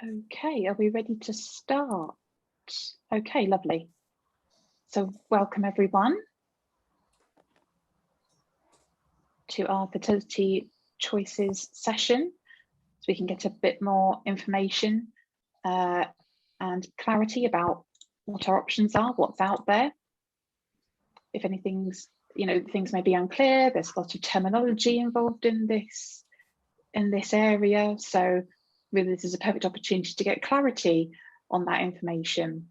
Okay, are we ready to start? Okay, lovely. So welcome everyone to our fertility choices session, so we can get a bit more information and clarity about what our options are, what's out there. If anything's, things may be unclear, there's a lot of terminology involved in this area. So really this is a perfect opportunity to get clarity on that information.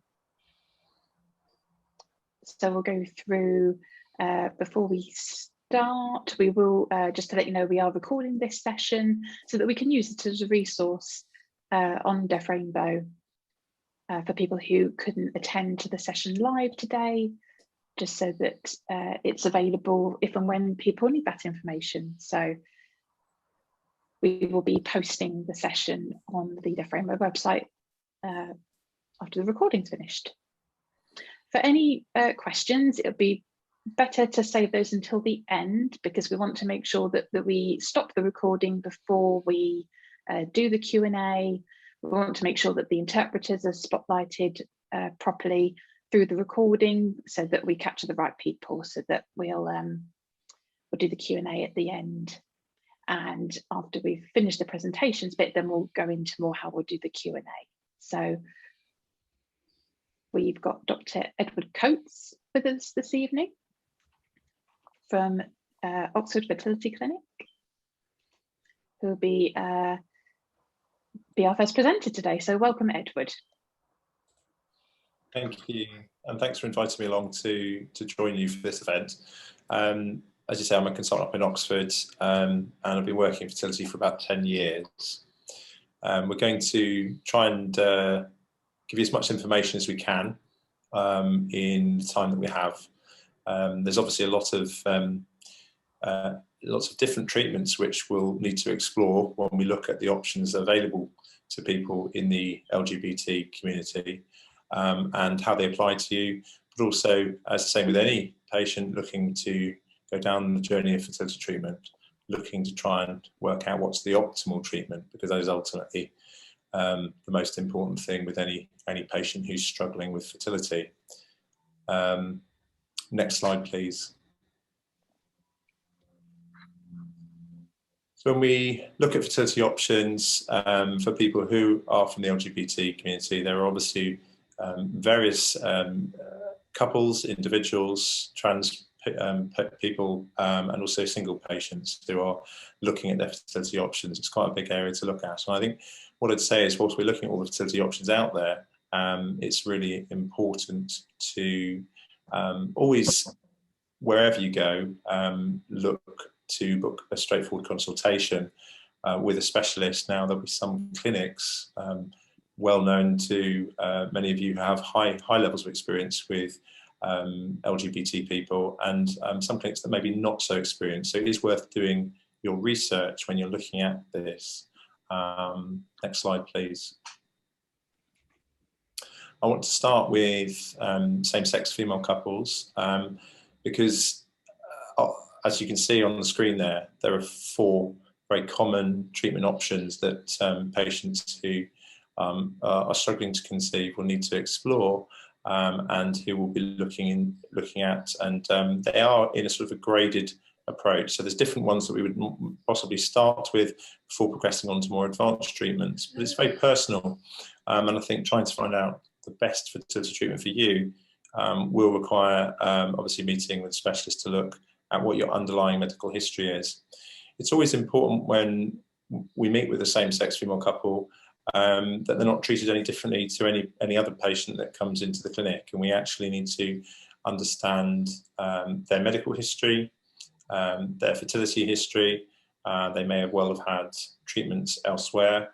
So we'll go through, before we start, we will, just to let you know, we are recording this session so that we can use it as a resource on Deaf Rainbow for people who couldn't attend to the session live today, just so that it's available if and when people need that information. So we will be posting the session on the Deaf Rainbow website after the recording's finished. For any questions, it'll be better to save those until the end, because we want to make sure that we stop the recording before we do the Q&A. We want to make sure that the interpreters are spotlighted properly through the recording so that we capture the right people, so that we'll do the Q&A at the end. And after we've finished the presentations bit, then we'll go into more how we'll do the Q&A. So we've got Dr. Edward Coates with us this evening from Oxford Fertility Clinic, who will be our first presenter today. So welcome, Edward. Thank you, and thanks for inviting me along to join you for this event. As you say, I'm a consultant up in Oxford, and I've been working in fertility for about 10 years. We're going to try and give you as much information as we can in the time that we have. There's obviously lots of different treatments which we'll need to explore when we look at the options available to people in the LGBT community, and how they apply to you, but also, as I say, with any patient looking to go down the journey of fertility treatment, looking to try and work out what's the optimal treatment, because that is ultimately the most important thing with any patient who's struggling with fertility. Next slide, please. So when we look at fertility options for people who are from the LGBT community, there are obviously various couples, individuals, trans people, and also single patients who are looking at their fertility options. It's quite a big area to look at. And I think what I'd say is, whilst we're looking at all the fertility options out there, it's really important to always, wherever you go, look to book a straightforward consultation with a specialist. Now, there'll be some clinics well known to many of you who have high levels of experience with LGBT people, and some clinics that maybe not so experienced. So it is worth doing your research when you're looking at this. Next slide, please. I want to start with same-sex female couples, because as you can see on the screen there are 4 very common treatment options that patients who are struggling to conceive will need to explore, and who will be looking at, and they are in a sort of a graded approach. So there's different ones that we would possibly start with before progressing on to more advanced treatments, but it's very personal, and I think trying to find out the best fertility treatment for you will require obviously meeting with a specialist to look at what your underlying medical history is. It's always important when we meet with a same-sex female couple that they're not treated any differently to any other patient that comes into the clinic, and we actually need to understand their medical history, their fertility history. They may well have had treatments elsewhere,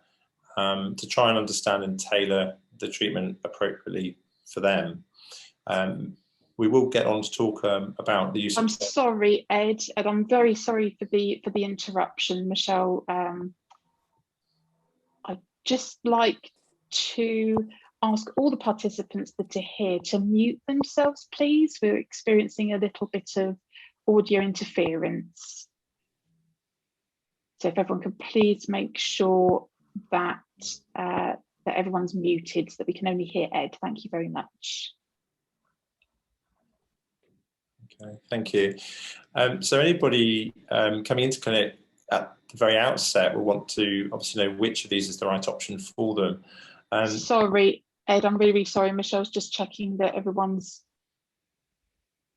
to try and understand and tailor the treatment appropriately for them. We will get on to talk about the use of... I'm sorry, Ed, and I'm very sorry for the interruption, Michelle. I'd just like to ask all the participants that are here to mute themselves, please. We're experiencing a little bit of audio interference. So if everyone could please make sure that that everyone's muted so that we can only hear Ed. Thank you very much. Okay, thank you. So anybody coming into clinic at the very outset will want to obviously know which of these is the right option for them. Sorry, Ed, I'm really, really sorry. Michelle's just checking that everyone's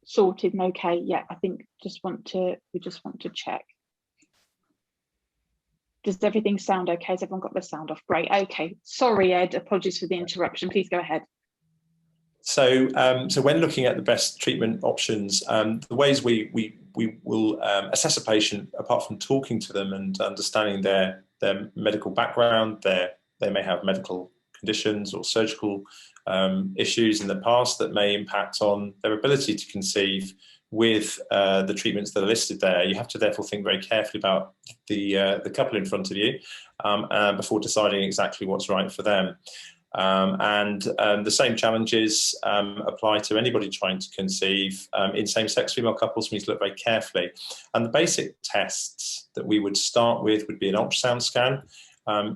sorted and okay. Yeah, I think we just want to check. Does everything sound okay? Has everyone got their sound off? Great. Okay. Sorry, Ed. Apologies for the interruption. Please go ahead. So, so when looking at the best treatment options, the ways we will assess a patient, apart from talking to them and understanding their medical background, they may have medical conditions or surgical issues in the past that may impact on their ability to conceive with the treatments that are listed there. You have to therefore think very carefully about the couple in front of you before deciding exactly what's right for them. The same challenges apply to anybody trying to conceive. In same-sex female couples, we need to look very carefully. And the basic tests that we would start with would be an ultrasound scan,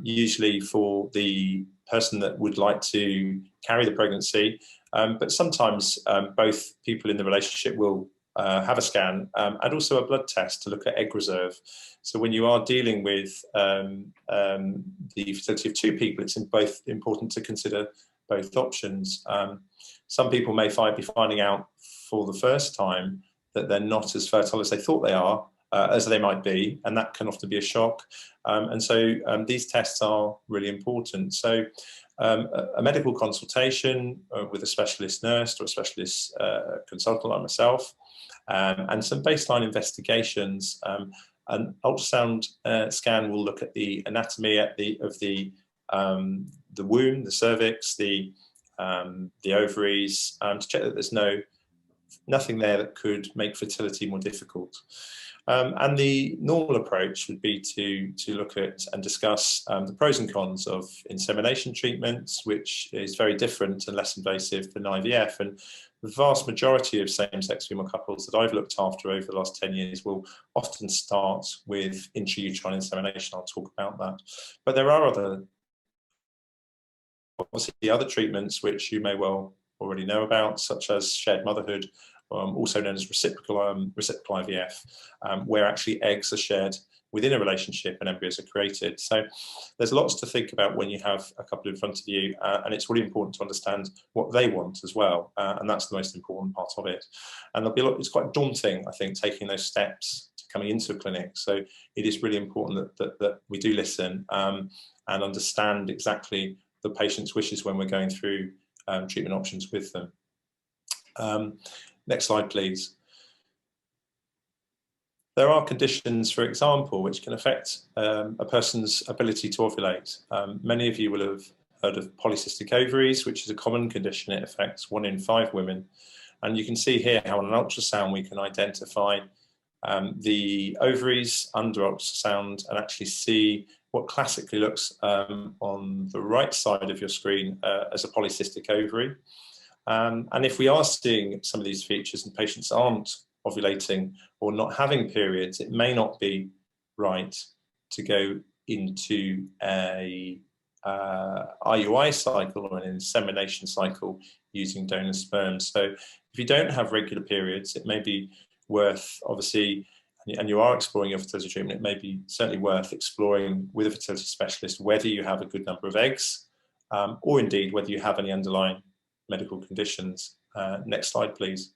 usually for the person that would like to carry the pregnancy. But sometimes both people in the relationship will have a scan and also a blood test to look at egg reserve. So when you are dealing with the fertility of two people, it's both important to consider both options. Some people may be finding out for the first time that they're not as fertile as they thought they are, as they might be, and that can often be a shock. And so these tests are really important. So a medical consultation with a specialist nurse or a specialist consultant like myself, and some baseline investigations. An ultrasound scan will look at the anatomy of the womb, the cervix, the ovaries, to check that there's nothing there that could make fertility more difficult. And the normal approach would be to look at and discuss the pros and cons of insemination treatments, which is very different and less invasive than IVF. And the vast majority of same-sex female couples that I've looked after over the last 10 years will often start with intrauterine insemination. I'll talk about that. But there are obviously other treatments which you may well already know about, such as shared motherhood, also known as reciprocal IVF, where actually eggs are shared within a relationship and embryos are created. So there's lots to think about when you have a couple in front of you, and it's really important to understand what they want as well, and that's the most important part of it. And it's quite daunting, I think, taking those steps to coming into a clinic. So it is really important that we do listen and understand exactly the patient's wishes when we're going through treatment options with them. Next slide, please. There are conditions, for example, which can affect a person's ability to ovulate. Many of you will have heard of polycystic ovaries, which is a common condition. It affects 1 in 5 women. And you can see here how on an ultrasound we can identify the ovaries under ultrasound and actually see what classically looks on the right side of your screen as a polycystic ovary. And if we are seeing some of these features and patients aren't ovulating or not having periods, it may not be right to go into a IUI cycle or an insemination cycle using donor sperm. So if you don't have regular periods, it may be worth, obviously, and you are exploring your fertility treatment, it may be certainly worth exploring with a fertility specialist whether you have a good number of eggs, or indeed whether you have any underlying medical conditions. Next slide, please.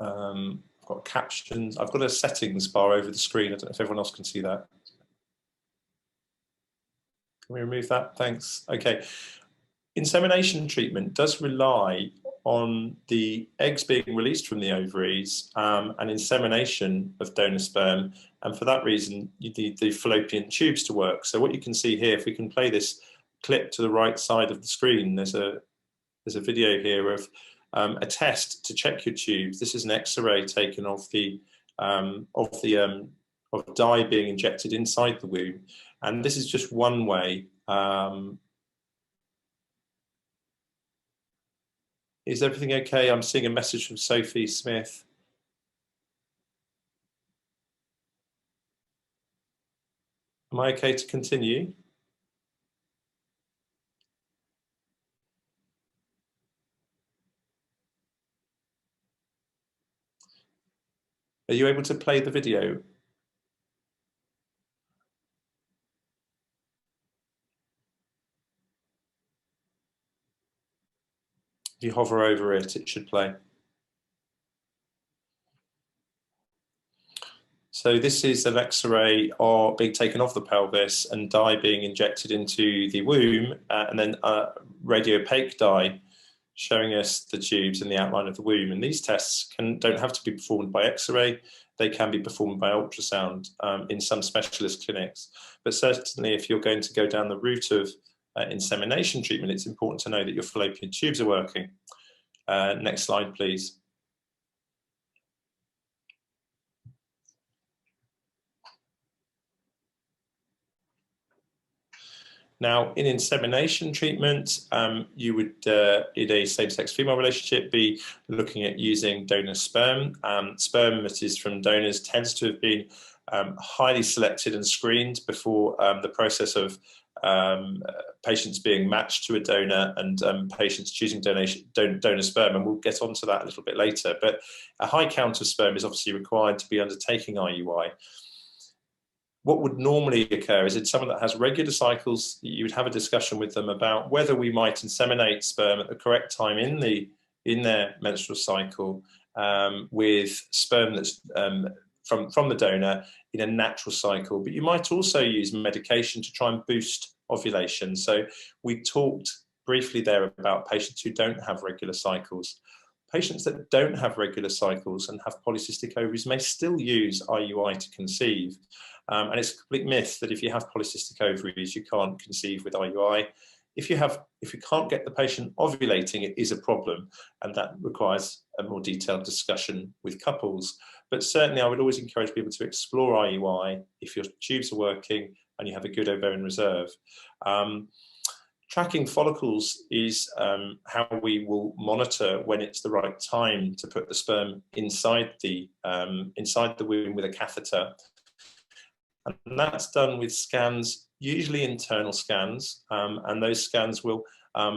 I've got captions. I've got a settings bar over the screen. I don't know if everyone else can see that. Can we remove that? Thanks. Okay. Insemination treatment does rely on the eggs being released from the ovaries and insemination of donor sperm. And for that reason, you need the fallopian tubes to work. So what you can see here, if we can play this clip to the right side of the screen, there's a video here of a test to check your tubes. This is an X-ray taken of dye being injected inside the womb, and this is just one way. Is everything okay? I'm seeing a message from Sophie Smith. Am I okay to continue? Are you able to play the video? If you hover over it, it should play. So this is an X-ray being taken off the pelvis and dye being injected into the womb, and then radio-opaque dye showing us the tubes and the outline of the womb. And these tests don't have to be performed by X-ray. They can be performed by ultrasound in some specialist clinics. But certainly if you're going to go down the route of insemination treatment, it's important to know that your fallopian tubes are working. Next slide, please. Now, in insemination treatment, you would, in a same-sex female relationship, be looking at using donor sperm. Sperm that is from donors tends to have been highly selected and screened before the process of patients being matched to a donor and patients choosing donor sperm, and we'll get onto that a little bit later. But a high count of sperm is obviously required to be undertaking IUI. What would normally occur is in someone that has regular cycles, you would have a discussion with them about whether we might inseminate sperm at the correct time in their menstrual cycle with sperm that's from the donor in a natural cycle. But you might also use medication to try and boost ovulation. So we talked briefly there about patients who don't have regular cycles. Patients that don't have regular cycles and have polycystic ovaries may still use IUI to conceive. And it's a complete myth that if you have polycystic ovaries, you can't conceive with IUI. If you can't get the patient ovulating, it is a problem, and that requires a more detailed discussion with couples. But certainly I would always encourage people to explore IUI if your tubes are working and you have a good ovarian reserve. Tracking follicles is how we will monitor when it's the right time to put the sperm inside the womb with a catheter. And that's done with scans, usually internal scans, and those scans will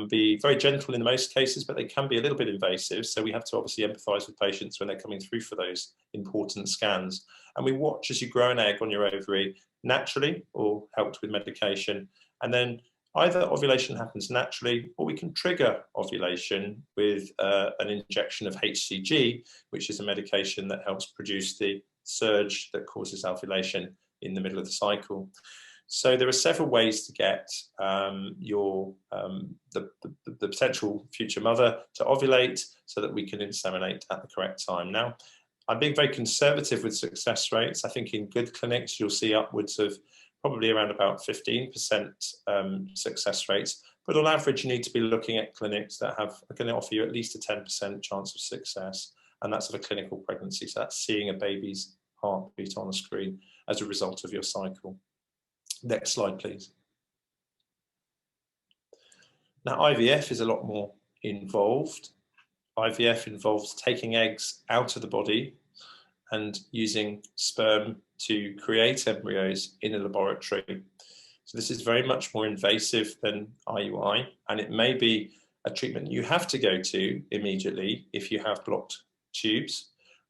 be very gentle in most cases, but they can be a little bit invasive. So we have to obviously empathise with patients when they're coming through for those important scans. And we watch as you grow an egg on your ovary naturally or helped with medication. And then either ovulation happens naturally, or we can trigger ovulation with an injection of HCG, which is a medication that helps produce the surge that causes ovulation in the middle of the cycle. So there are several ways to get the potential future mother to ovulate so that we can inseminate at the correct time. Now, I'm being very conservative with success rates. I think in good clinics, you'll see upwards of probably around about 15% success rates. But on average, you need to be looking at clinics that are going to offer you at least a 10% chance of success. And that's of a clinical pregnancy. So that's seeing a baby's heartbeat on the screen as a result of your cycle. Next slide, please. Now, IVF is a lot more involved. IVF involves taking eggs out of the body and using sperm to create embryos in a laboratory. So this is very much more invasive than IUI, and it may be a treatment you have to go to immediately if you have blocked tubes,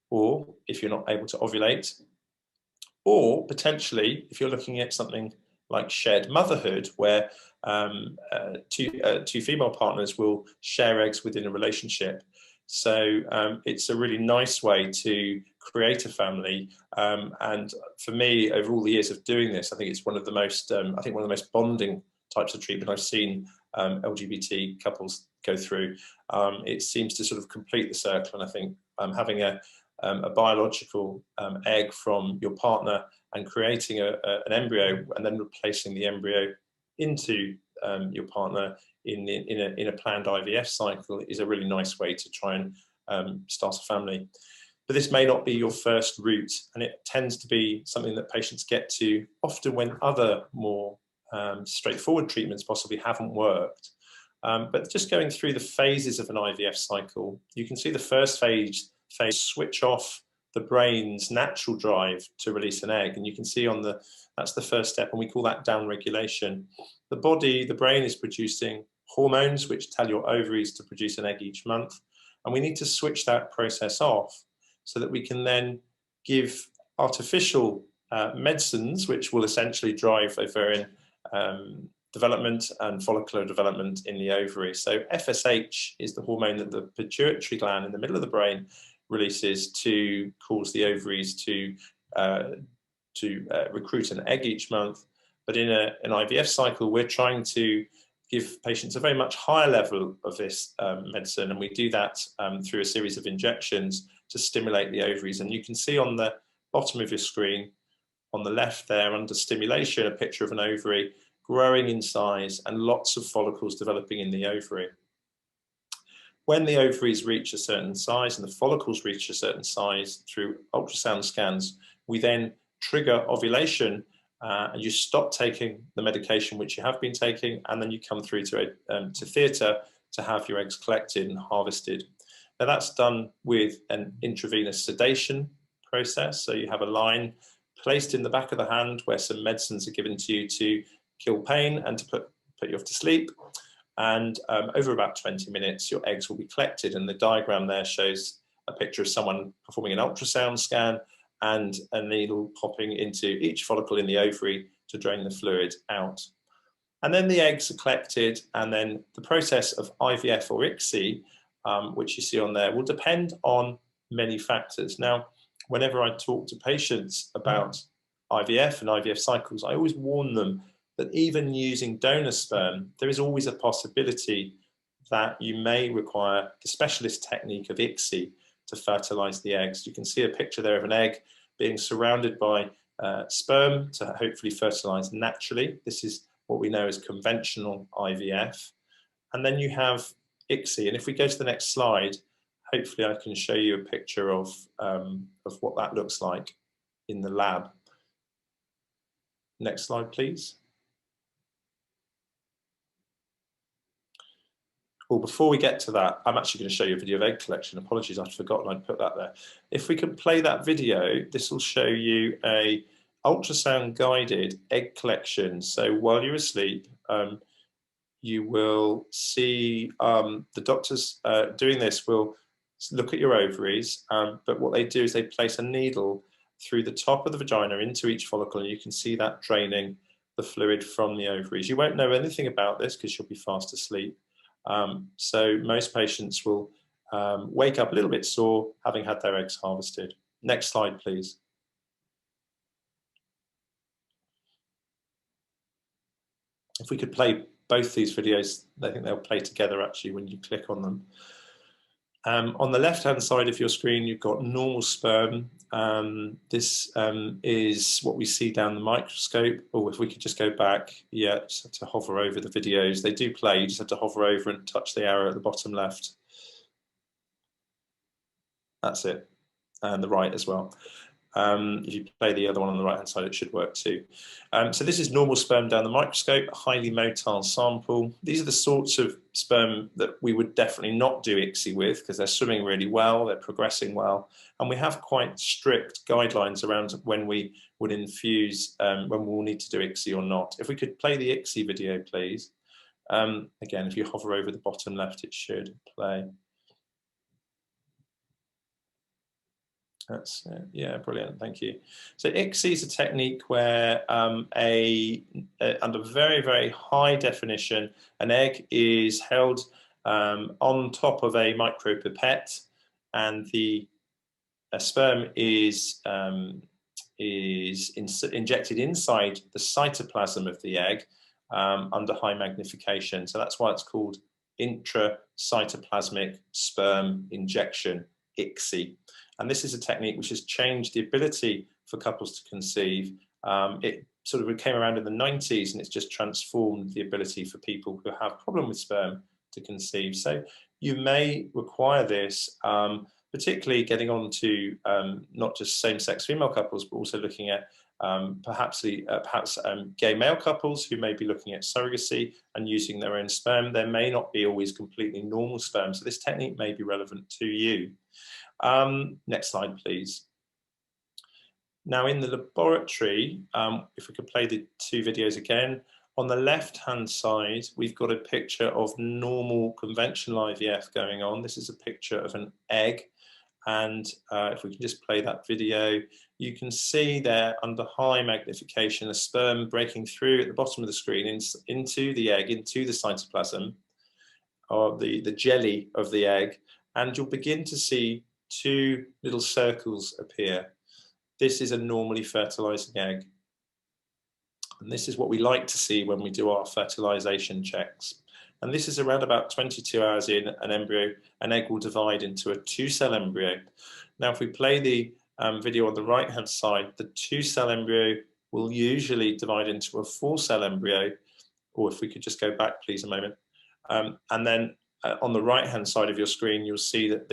or if you're not able to ovulate, or potentially if you're looking at something like shared motherhood, where two female partners will share eggs within a relationship. So it's a really nice way to create a family. And for me, over all the years of doing this, I think it's one of the most, one of the most bonding types of treatment I've seen LGBT couples go through. It seems to sort of complete the circle. And I think having a biological egg from your partner and creating an embryo and then replacing the embryo into your partner in a planned IVF cycle is a really nice way to try and start a family. But this may not be your first route, and it tends to be something that patients get to often when other more straightforward treatments possibly haven't worked. But just going through the phases of an IVF cycle, you can see the first phase switch off the brain's natural drive to release an egg. And you can see on that's the first step, and we call that downregulation. The brain is producing hormones which tell your ovaries to produce an egg each month. And we need to switch that process off so that we can then give artificial medicines, which will essentially drive ovarian development and follicular development in the ovary. So FSH is the hormone that the pituitary gland in the middle of the brain releases to cause the ovaries to recruit an egg each month. But in an IVF cycle, we're trying to give patients a very much higher level of this medicine, and we do that through a series of injections to stimulate the ovaries. And you can see on the bottom of your screen, on the left there, under stimulation, a picture of an ovary growing in size and lots of follicles developing in the ovary. When the ovaries reach a certain size and the follicles reach a certain size through ultrasound scans, we then trigger ovulation, and you stop taking the medication which you have been taking, and then you come through to theatre to have your eggs collected and harvested. Now that's done with an intravenous sedation process. So you have a line placed in the back of the hand where some medicines are given to you to kill pain and to put you off to sleep. And over about 20 minutes, your eggs will be collected. And the diagram there shows a picture of someone performing an ultrasound scan and a needle popping into each follicle in the ovary to drain the fluid out. And then the eggs are collected, and then the process of IVF or ICSI, which you see on there, will depend on many factors. Now, whenever I talk to patients about IVF and IVF cycles, I always warn them that even using donor sperm, there is always a possibility that you may require the specialist technique of ICSI to fertilize the eggs. You can see a picture there of an egg being surrounded by sperm to hopefully fertilize naturally. This is what we know as conventional IVF. And then you have ICSI. And if we go to the next slide, hopefully I can show you a picture of what that looks like in the lab. Next slide, please. Well, before we get to that, I'm actually going to show you a video of egg collection. Apologies, I'd forgotten I'd put that there. If we can play that video, this will show you a ultrasound guided egg collection. So while you're asleep, you will see the doctors doing this will look at your ovaries, but what they do is they place a needle through the top of the vagina into each follicle, and you can see that draining the fluid from the ovaries. You won't know anything about this because you'll be fast asleep. So most patients will wake up a little bit sore having had their eggs harvested. Next slide, please. If we could play both these videos, I think they'll play together actually when you click on them. On the left-hand side of your screen, you've got normal sperm. This is what we see down the microscope. Or if we could just go back, yeah, just have to hover over the videos. They do play, you just have to hover over and touch the arrow at the bottom left. That's it, and the right as well. If you play the other one on the right-hand side, it should work too. So this is normal sperm down the microscope, a highly motile sample. These are the sorts of sperm that we would definitely not do ICSI with because they're swimming really well, they're progressing well, and we have quite strict guidelines around when we would infuse, when we'll need to do ICSI or not. If we could play the ICSI video, please. Again, if you hover over the bottom left, it should play. That's it. Yeah, brilliant. Thank you. So ICSI is a technique where under very, very high definition, an egg is held on top of a micropipette, and the sperm is injected inside the cytoplasm of the egg under high magnification. So that's why it's called intracytoplasmic sperm injection, ICSI. And this is a technique which has changed the ability for couples to conceive. It sort of came around in the 90s, and it's just transformed the ability for people who have a problem with sperm to conceive. So you may require this, particularly getting on to not just same-sex female couples, but also looking at perhaps gay male couples who may be looking at surrogacy and using their own sperm. There may not be always completely normal sperm, so this technique may be relevant to you. Next slide, please. Now in the laboratory, if we could play the two videos again, on the left-hand side, we've got a picture of normal conventional IVF going on. This is a picture of an egg. And if we can just play that video, you can see there under high magnification, a sperm breaking through at the bottom of the screen into the egg, into the cytoplasm, or the jelly of the egg. And you'll begin to see two little circles appear. This is a normally fertilizing egg. And this is what we like to see when we do our fertilization checks. And this is around about 22 hours in, an egg will divide into a 2-cell embryo. Now, if we play the video on the right-hand side, the 2-cell embryo will usually divide into a 4-cell embryo, or if we could just go back, please, a moment. And then on the right-hand side of your screen, you'll see that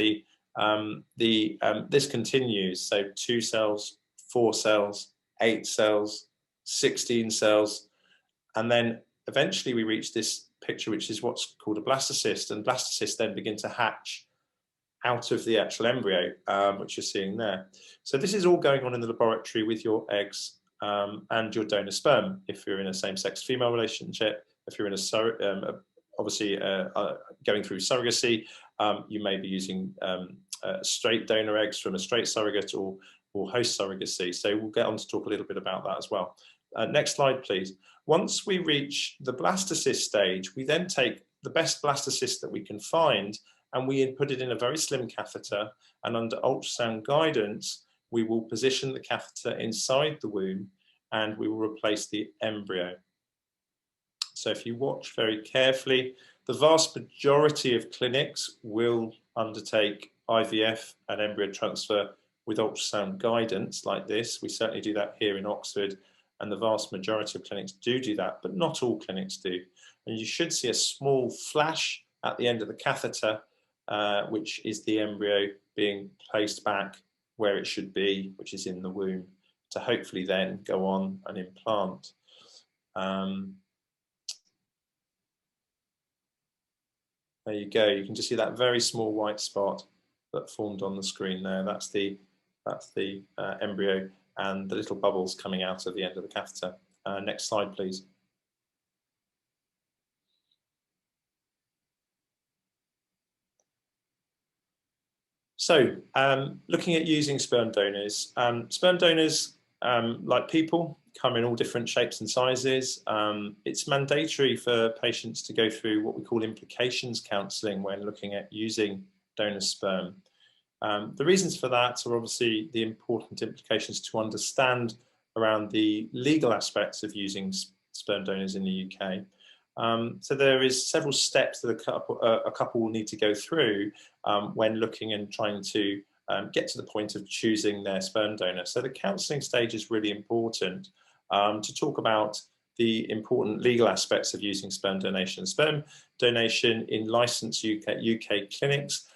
this continues. So 2 cells, 4 cells, 8 cells, 16 cells, and then eventually we reach this picture, which is what's called a blastocyst, and blastocysts then begin to hatch out of the actual embryo, which you're seeing there. So this is all going on in the laboratory with your eggs and your donor sperm. If you're in a same-sex female relationship, if you're in a obviously going through surrogacy, you may be using straight donor eggs from a straight surrogate or host surrogacy. So we'll get on to talk a little bit about that as well. Next slide, please. Once we reach the blastocyst stage, we then take the best blastocyst that we can find and we put it in a very slim catheter, and under ultrasound guidance, we will position the catheter inside the womb and we will replace the embryo. So if you watch very carefully, the vast majority of clinics will undertake IVF and embryo transfer with ultrasound guidance like this. We certainly do that here in Oxford, and the vast majority of clinics do that, but not all clinics do. And you should see a small flash at the end of the catheter, which is the embryo being placed back where it should be, which is in the womb, to hopefully then go on and implant. There you go. You can just see that very small white spot that formed on the screen there. That's the embryo and the little bubbles coming out at the end of the catheter. Next slide, please. So, looking at using sperm donors, like people, come in all different shapes and sizes. It's mandatory for patients to go through what we call implications counselling when looking at using donor sperm. The reasons for that are obviously the important implications to understand around the legal aspects of using sperm donors in the UK. So there is several steps that a couple will need to go through when looking and trying to get to the point of choosing their sperm donor. So the counselling stage is really important to talk about the important legal aspects of using sperm donation. Sperm donation in licensed UK clinics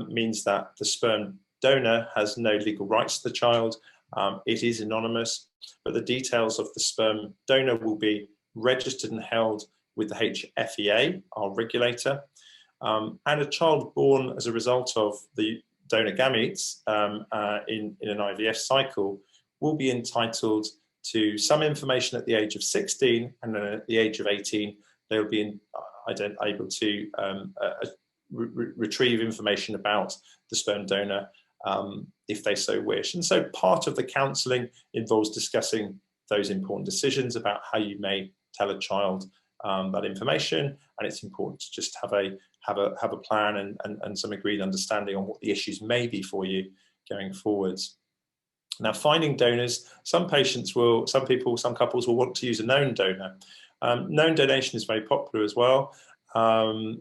means that the sperm donor has no legal rights to the child. It is anonymous, but the details of the sperm donor will be registered and held with the HFEA, our regulator. And a child born as a result of the donor gametes in an IVF cycle will be entitled to some information at the age of 16, and then at the age of 18, they'll be able to retrieve information about the sperm donor if they so wish. And so part of the counselling involves discussing those important decisions about how you may tell a child that information, and it's important to just have a plan and some agreed understanding on what the issues may be for you going forwards. Now, finding donors, some couples will want to use a known donor. Known donation is very popular as well,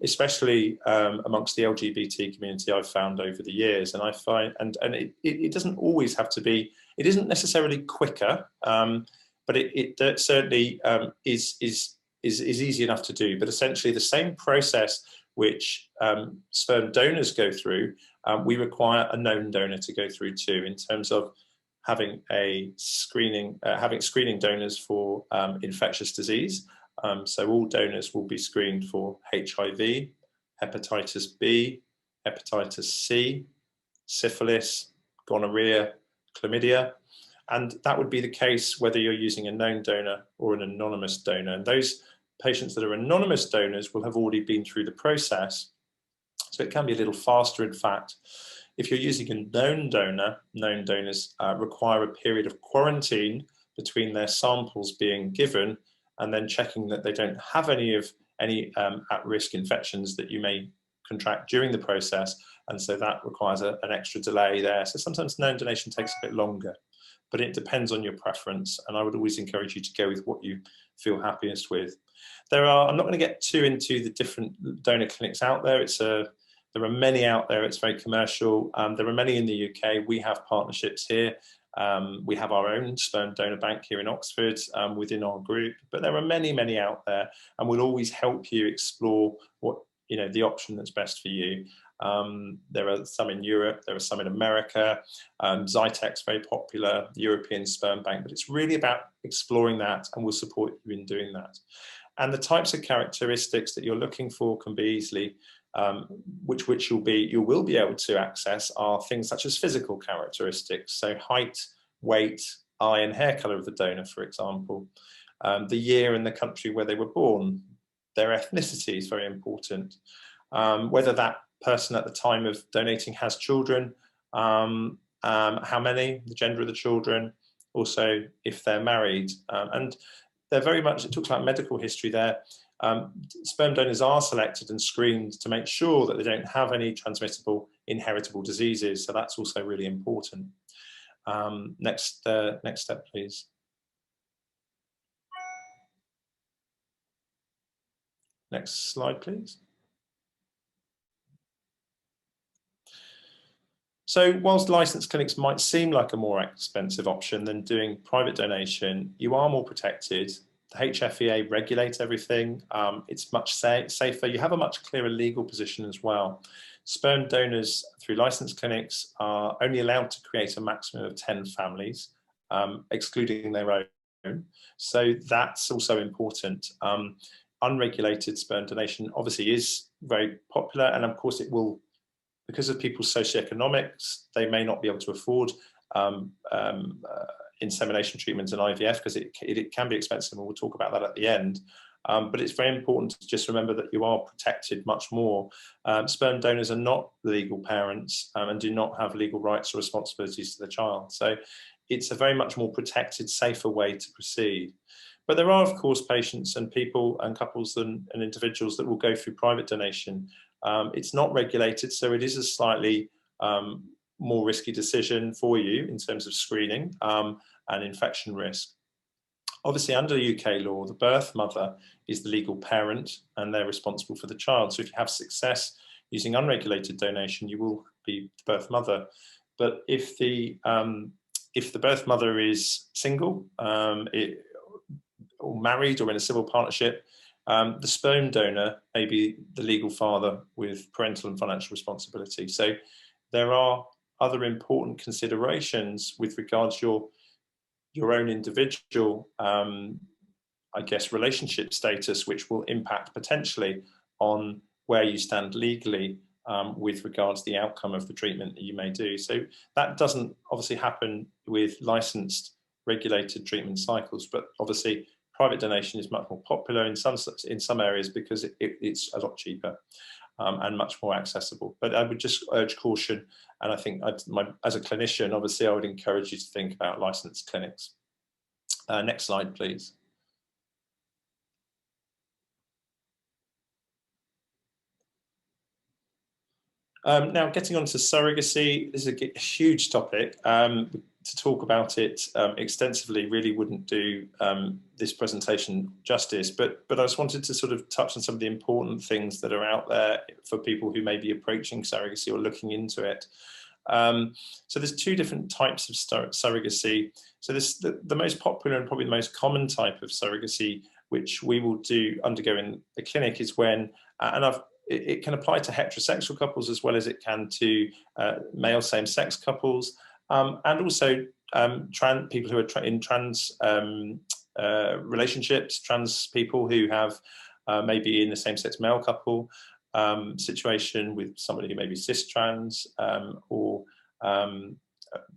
especially amongst the LGBT community. I've found over the years, and I find, and it doesn't always have to be. It isn't necessarily quicker, but it certainly is easy enough to do. But essentially, the same process which sperm donors go through, we require a known donor to go through too, in terms of having screening donors for infectious disease. So all donors will be screened for HIV, hepatitis B, hepatitis C, syphilis, gonorrhea, chlamydia, And that would be the case whether you're using a known donor or an anonymous donor. And those patients that are anonymous donors will have already been through the process. So it can be a little faster, in fact. If you're using a known donor, known donors require a period of quarantine between their samples being given and then checking that they don't have any at-risk infections that you may contract during the process. And so that requires an extra delay there. So sometimes known donation takes a bit longer, but it depends on your preference. And I would always encourage you to go with what you feel happiest with. I'm not going to get too into the different donor clinics out there. There are many out there. It's very commercial. There are many in the UK. We have partnerships here. We have our own sperm donor bank here in Oxford within our group, but there are many, many out there, and we'll always help you explore the option that's best for you. There are some in Europe, there are some in America. Zytec's very popular, the European Sperm Bank, but it's really about exploring that, and we'll support you in doing that. And the types of characteristics that you're looking for can be easily which you will be able to access are things such as physical characteristics, so height, weight, eye and hair colour of the donor, for example, the year and the country where they were born, their ethnicity is very important, whether that person at the time of donating has children, how many, the gender of the children, also if they're married, and they're very much, it talks about medical history there. Sperm donors are selected and screened to make sure that they don't have any transmissible inheritable diseases, so that's also really important. Next step, please. Next slide, please. So whilst licensed clinics might seem like a more expensive option than doing private donation, you are more protected. The HFEA regulates everything. It's much safer. You have a much clearer legal position as well. Sperm donors through licensed clinics are only allowed to create a maximum of 10 families, excluding their own. So that's also important. Unregulated sperm donation obviously is very popular, and of course it will, because of people's socioeconomics, they may not be able to afford insemination treatments and IVF because it can be expensive, and we'll talk about that at the end. But it's very important to just remember that you are protected much more. Sperm donors are not legal parents and do not have legal rights or responsibilities to the child. So it's a very much more protected, safer way to proceed. But there are, of course, patients and people and couples and individuals that will go through private donation. It's not regulated, so it is a slightly more risky decision for you in terms of screening and infection risk. Obviously, under UK law, the birth mother is the legal parent and they're responsible for the child. So if you have success using unregulated donation, you will be the birth mother. But if the birth mother is single, or married or in a civil partnership, the sperm donor may be the legal father with parental and financial responsibility. So there are other important considerations with regards to your own individual, I guess, relationship status, which will impact potentially on where you stand legally with regards to the outcome of the treatment that you may do. So that doesn't obviously happen with licensed regulated treatment cycles, but obviously private donation is much more popular in some areas because it's a lot cheaper and much more accessible. But I would just urge caution, and I think as a clinician, obviously I would encourage you to think about licensed clinics. Next slide, please. Now, getting on to surrogacy, this is a huge topic. To talk about it extensively really wouldn't do this presentation justice, but I just wanted to sort of touch on some of the important things that are out there for people who may be approaching surrogacy or looking into it. So there's two different types of surrogacy. So the most popular and probably the most common type of surrogacy, which we will undergo in the clinic, is when, it can apply to heterosexual couples as well as it can to male same-sex couples, and also people who are in trans relationships, trans people who have maybe in a same-sex male couple situation with somebody who may be cis-trans or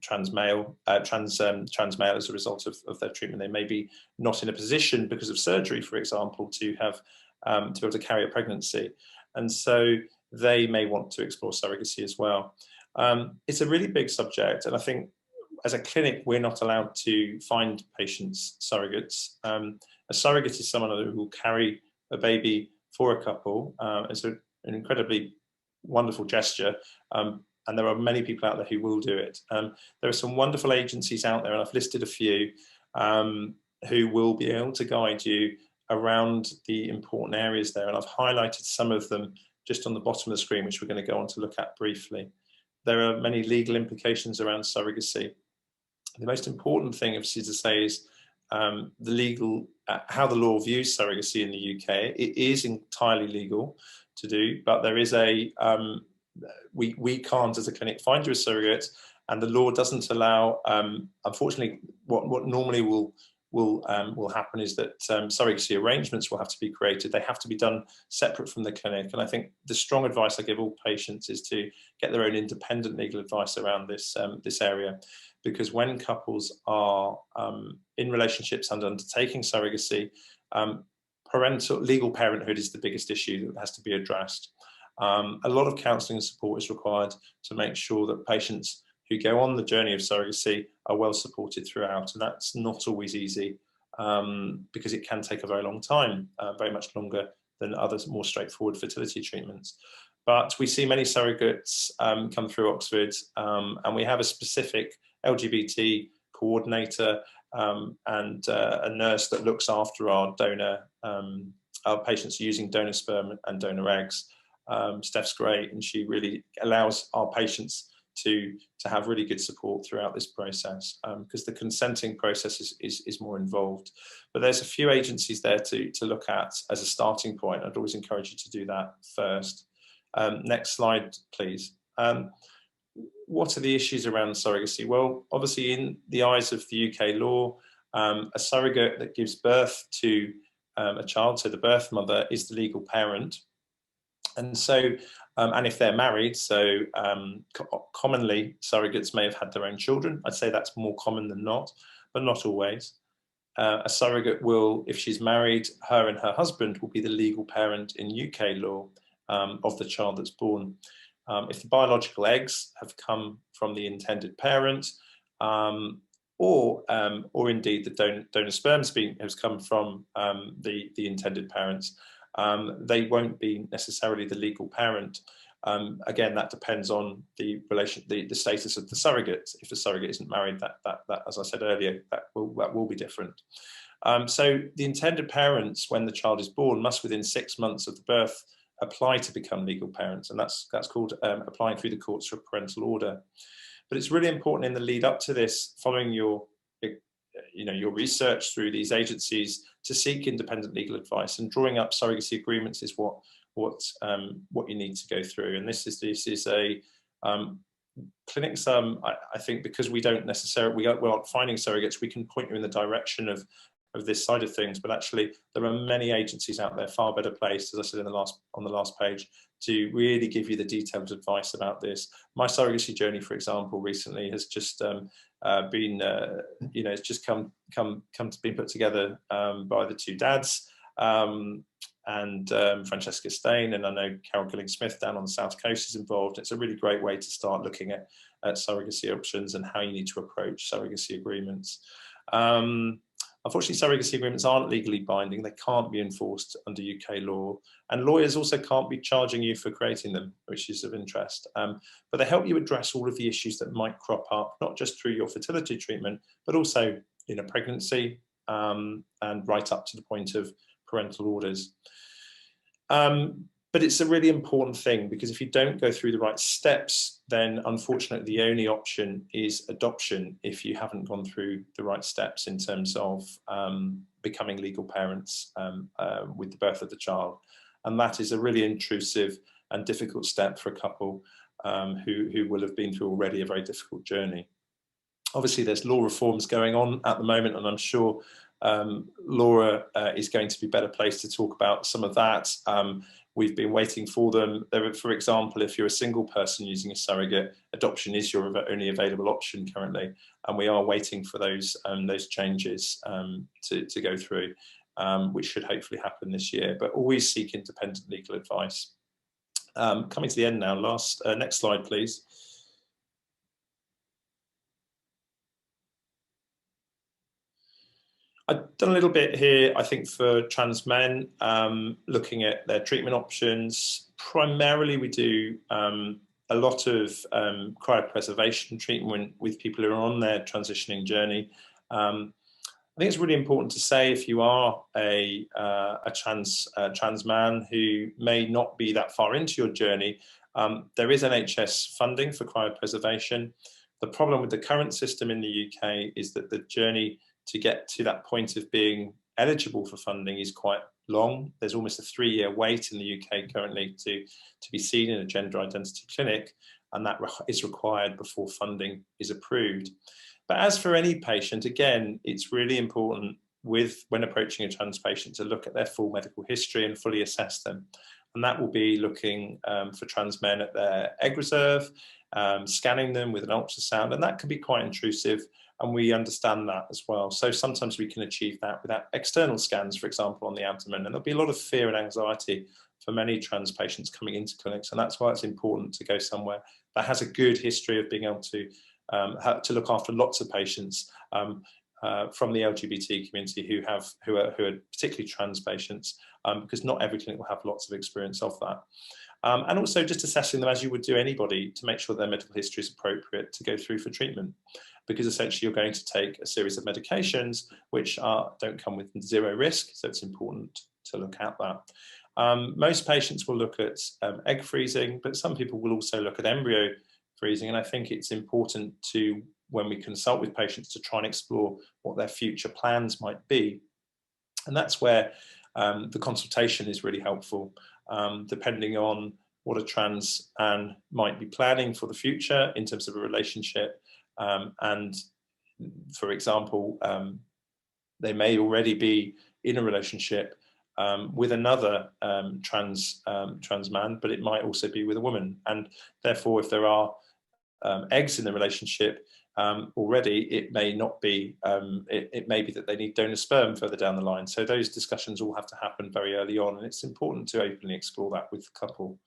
trans male as a result of their treatment. They may be not in a position because of surgery, for example, to have to be able to carry a pregnancy, and so they may want to explore surrogacy as well. It's a really big subject, and I think as a clinic we're not allowed to find patients surrogates. A surrogate is someone who will carry a baby for a couple. It's an incredibly wonderful gesture. And there are many people out there who will do it. There are some wonderful agencies out there, and I've listed a few, who will be able to guide you around the important areas there. And I've highlighted some of them just on the bottom of the screen, which we're going to go on to look at briefly. There are many legal implications around surrogacy. The most important thing, obviously, to say is the legal, how the law views surrogacy in the UK. It is entirely legal to do, but there is a we can't as a clinic find you a surrogate, and the law doesn't allow. Unfortunately, what normally will happen is that surrogacy arrangements will have to be created. They have to be done separate from the clinic, and I think the strong advice I give all patients is to get their own independent legal advice around this this area, because when couples are in relationships and undertaking surrogacy, legal parenthood is the biggest issue that has to be addressed. A lot of counselling and support is required to make sure that patients who go on the journey of surrogacy are well supported throughout, and that's not always easy because it can take a very long time, very much longer than other more straightforward fertility treatments. But we see many surrogates come through Oxford, and we have a specific LGBT coordinator and a nurse that looks after our donor, our patients using donor sperm and donor eggs. Steph's great, and she really allows our patients to have really good support throughout this process, because the consenting process is more involved. But there's a few agencies there to look at as a starting point. I'd always encourage you to do that first. Next slide, please. What are the issues around surrogacy? Well, obviously, in the eyes of the UK law, a surrogate that gives birth to a child, so the birth mother, is the legal parent. And so, and if they're married, so commonly surrogates may have had their own children. I'd say that's more common than not, but not always. A surrogate will, if she's married, her and her husband will be the legal parent in UK law of the child that's born. If the biological eggs have come from the intended parent, or indeed the donor sperm has come from the intended parents, they won't be necessarily the legal parent. Again, that depends on the status of the surrogate. If the surrogate isn't married, that as I said earlier, that will be different. So the intended parents, when the child is born, must within 6 months of the birth apply to become legal parents, and that's called applying through the courts for a parental order. But it's really important in the lead up to this, following your research through these agencies, to seek independent legal advice, and drawing up surrogacy agreements is what you need to go through. And this is a clinics. I think because we don't necessarily we aren't finding surrogates, we can point you in the direction of this side of things, but actually there are many agencies out there far better placed, as I said on the last page, to really give you the detailed advice about this. My surrogacy journey, for example, recently has just been it's just come to be put together by the two dads, and Francesca Stain, and I know Carol Gilling-Smith down on the South Coast is involved. It's a really great way to start looking at surrogacy options and how you need to approach surrogacy agreements. Unfortunately, surrogacy agreements aren't legally binding. They can't be enforced under UK law, and lawyers also can't be charging you for creating them, which is of interest. But they help you address all of the issues that might crop up, not just through your fertility treatment, but also in a pregnancy, and right up to the point of parental orders. But it's a really important thing, because if you don't go through the right steps, then unfortunately the only option is adoption if you haven't gone through the right steps in terms of becoming legal parents with the birth of the child. And that is a really intrusive and difficult step for a couple who will have been through already a very difficult journey. Obviously, there's law reforms going on at the moment, and I'm sure Laura is going to be better placed to talk about some of that. we've been waiting for them. For example, if you're a single person using a surrogate, adoption is your only available option currently, and we are waiting for those changes to go through, which should hopefully happen this year. But always seek independent legal advice. Coming to the end now. Next slide, please. I've done a little bit here, I think, for trans men, looking at their treatment options. Primarily, we do a lot of cryopreservation treatment with people who are on their transitioning journey. I think it's really important to say, if you are a trans man who may not be that far into your journey, there is NHS funding for cryopreservation. The problem with the current system in the UK is that the journey to get to that point of being eligible for funding is quite long. There's almost a 3-year wait in the UK currently to be seen in a gender identity clinic, and that is required before funding is approved. But as for any patient, again, it's really important when approaching a trans patient to look at their full medical history and fully assess them. And that will be looking for trans men at their egg reserve, scanning them with an ultrasound, and that can be quite intrusive. And we understand that as well. So sometimes we can achieve that without external scans, for example, on the abdomen. And there'll be a lot of fear and anxiety for many trans patients coming into clinics. And that's why it's important to go somewhere that has a good history of being able to look after lots of patients from the LGBT community who are particularly trans patients, because not every clinic will have lots of experience of that. And also just assessing them as you would do anybody to make sure their medical history is appropriate to go through for treatment, because essentially you're going to take a series of medications which don't come with zero risk, so it's important to look at that. Most patients will look at egg freezing, but some people will also look at embryo freezing, and I think it's important when we consult with patients, to try and explore what their future plans might be. And that's where the consultation is really helpful, depending on what a trans man might be planning for the future in terms of a relationship. And for example, they may already be in a relationship with another trans man, but it might also be with a woman. And therefore, if there are eggs in the relationship already, it may not be, it may be that they need donor sperm further down the line. So those discussions all have to happen very early on, and it's important to openly explore that with the couple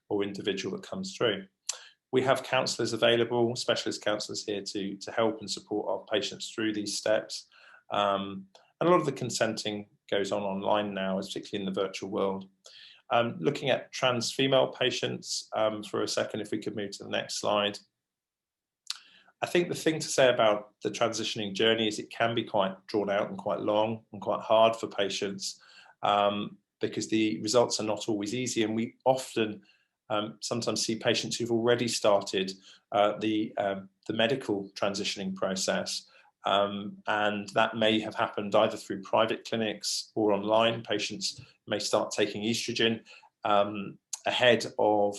or individual that comes through. We have counsellors available, specialist counsellors here to help and support our patients through these steps. And a lot of the consenting goes on online now, particularly in the virtual world. Looking at trans female patients for a second, if we could move to the next slide. I think the thing to say about the transitioning journey is it can be quite drawn out and quite long and quite hard for patients, because the results are not always easy, and we often sometimes see patients who've already started the medical transitioning process, and that may have happened either through private clinics or online. Patients may start taking estrogen ahead of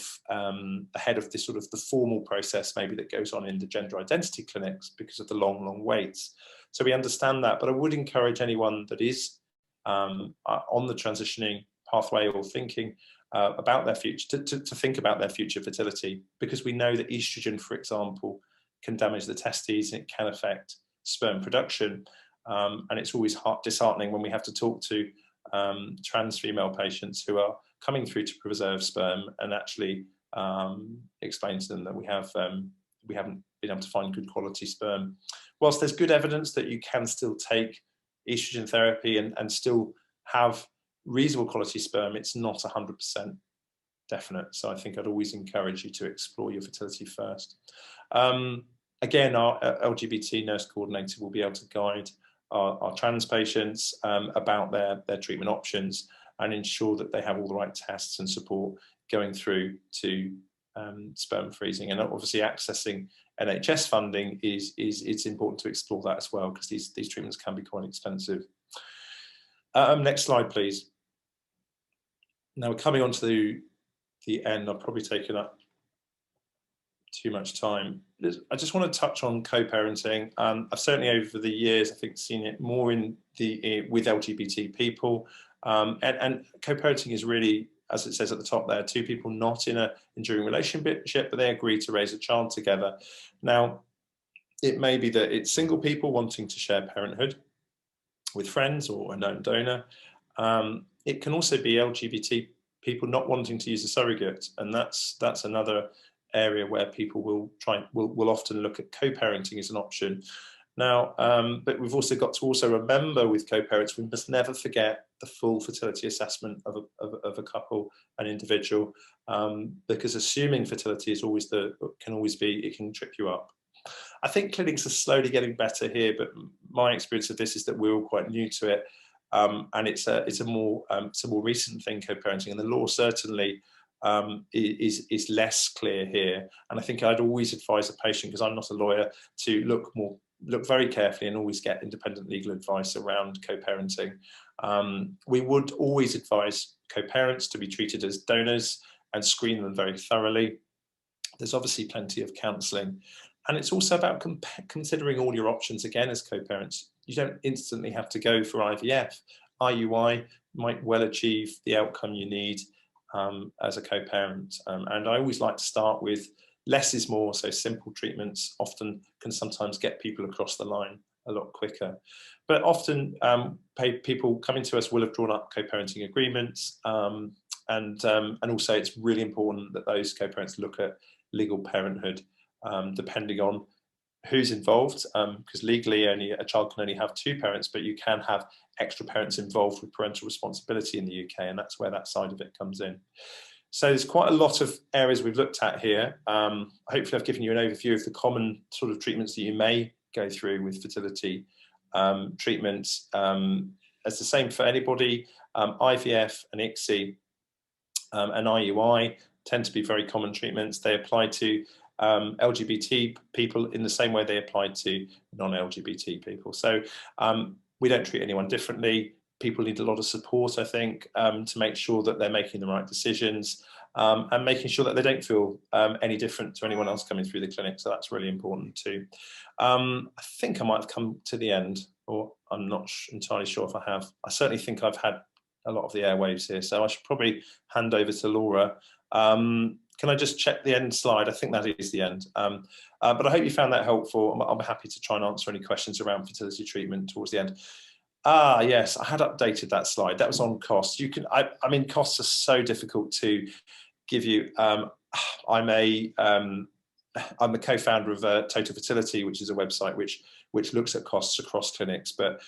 this sort of the formal process maybe that goes on in the gender identity clinics because of the long waits. So we understand that, but I would encourage anyone that is on the transitioning pathway or thinking about their future to think about their future fertility, because we know that estrogen, for example, can damage the testes and it can affect sperm production, and it's always disheartening when we have to talk to trans female patients who are coming through to preserve sperm and actually explain to them that we haven't been able to find good quality sperm. Whilst there's good evidence that you can still take estrogen therapy and still have reasonable quality sperm, it's not 100% definite. So I think I'd always encourage you to explore your fertility first. Again, our LGBT nurse coordinator will be able to guide our trans patients about their treatment options and ensure that they have all the right tests and support going through to sperm freezing. And obviously accessing NHS funding it's important to explore that as well, because these treatments can be quite expensive. Next slide, please. Now we're coming on to the end. I've probably taken up too much time. I just want to touch on co-parenting. I've certainly over the years, I think, seen it more with LGBT people, and co-parenting is really as it says at the top there, two people not in an enduring relationship, but they agree to raise a child together. Now, it may be that it's single people wanting to share parenthood with friends or a known donor. It can also be LGBT people not wanting to use a surrogate, and that's another area where people will often look at co-parenting as an option. Now, but we've also got to also remember with co-parents, we must never forget the full fertility assessment of a couple, an individual, because assuming fertility is always it can trip you up. I think clinics are slowly getting better here, but my experience of this is that we're all quite new to it, and it's a more recent thing, co-parenting, and the law certainly is less clear here. And I think I'd always advise a patient, because I'm not a lawyer, to look very carefully and always get independent legal advice around co-parenting. We would always advise co-parents to be treated as donors and screen them very thoroughly. There's obviously plenty of counselling, and it's also about considering all your options again as co-parents. You don't instantly have to go for IVF. IUI might well achieve the outcome you need as a co-parent, and I always like to start with less is more, so simple treatments often can sometimes get people across the line a lot quicker. But often people coming to us will have drawn up co-parenting agreements, and also it's really important that those co-parents look at legal parenthood, depending on who's involved, because legally a child can only have two parents, but you can have extra parents involved with parental responsibility in the UK, and that's where that side of it comes in. So there's quite a lot of areas we've looked at here. Hopefully I've given you an overview of the common sort of treatments that you may go through with fertility treatments. It's the same for anybody. IVF and ICSI and IUI tend to be very common treatments. They apply to LGBT people in the same way they apply to non-LGBT people. So we don't treat anyone differently. People need a lot of support, I think, to make sure that they're making the right decisions, and making sure that they don't feel any different to anyone else coming through the clinic. So that's really important too. I think I might have come to the end, or I'm not entirely sure if I have. I certainly think I've had a lot of the airwaves here, so I should probably hand over to Laura. Can I just check the end slide? I think that is the end. But I hope you found that helpful. I'm happy to try and answer any questions around fertility treatment towards the end. Yes, I had updated that slide. That was on costs. I mean, costs are so difficult to give you. I'm the co-founder of Total Fertility, which is a website which looks at costs across clinics. But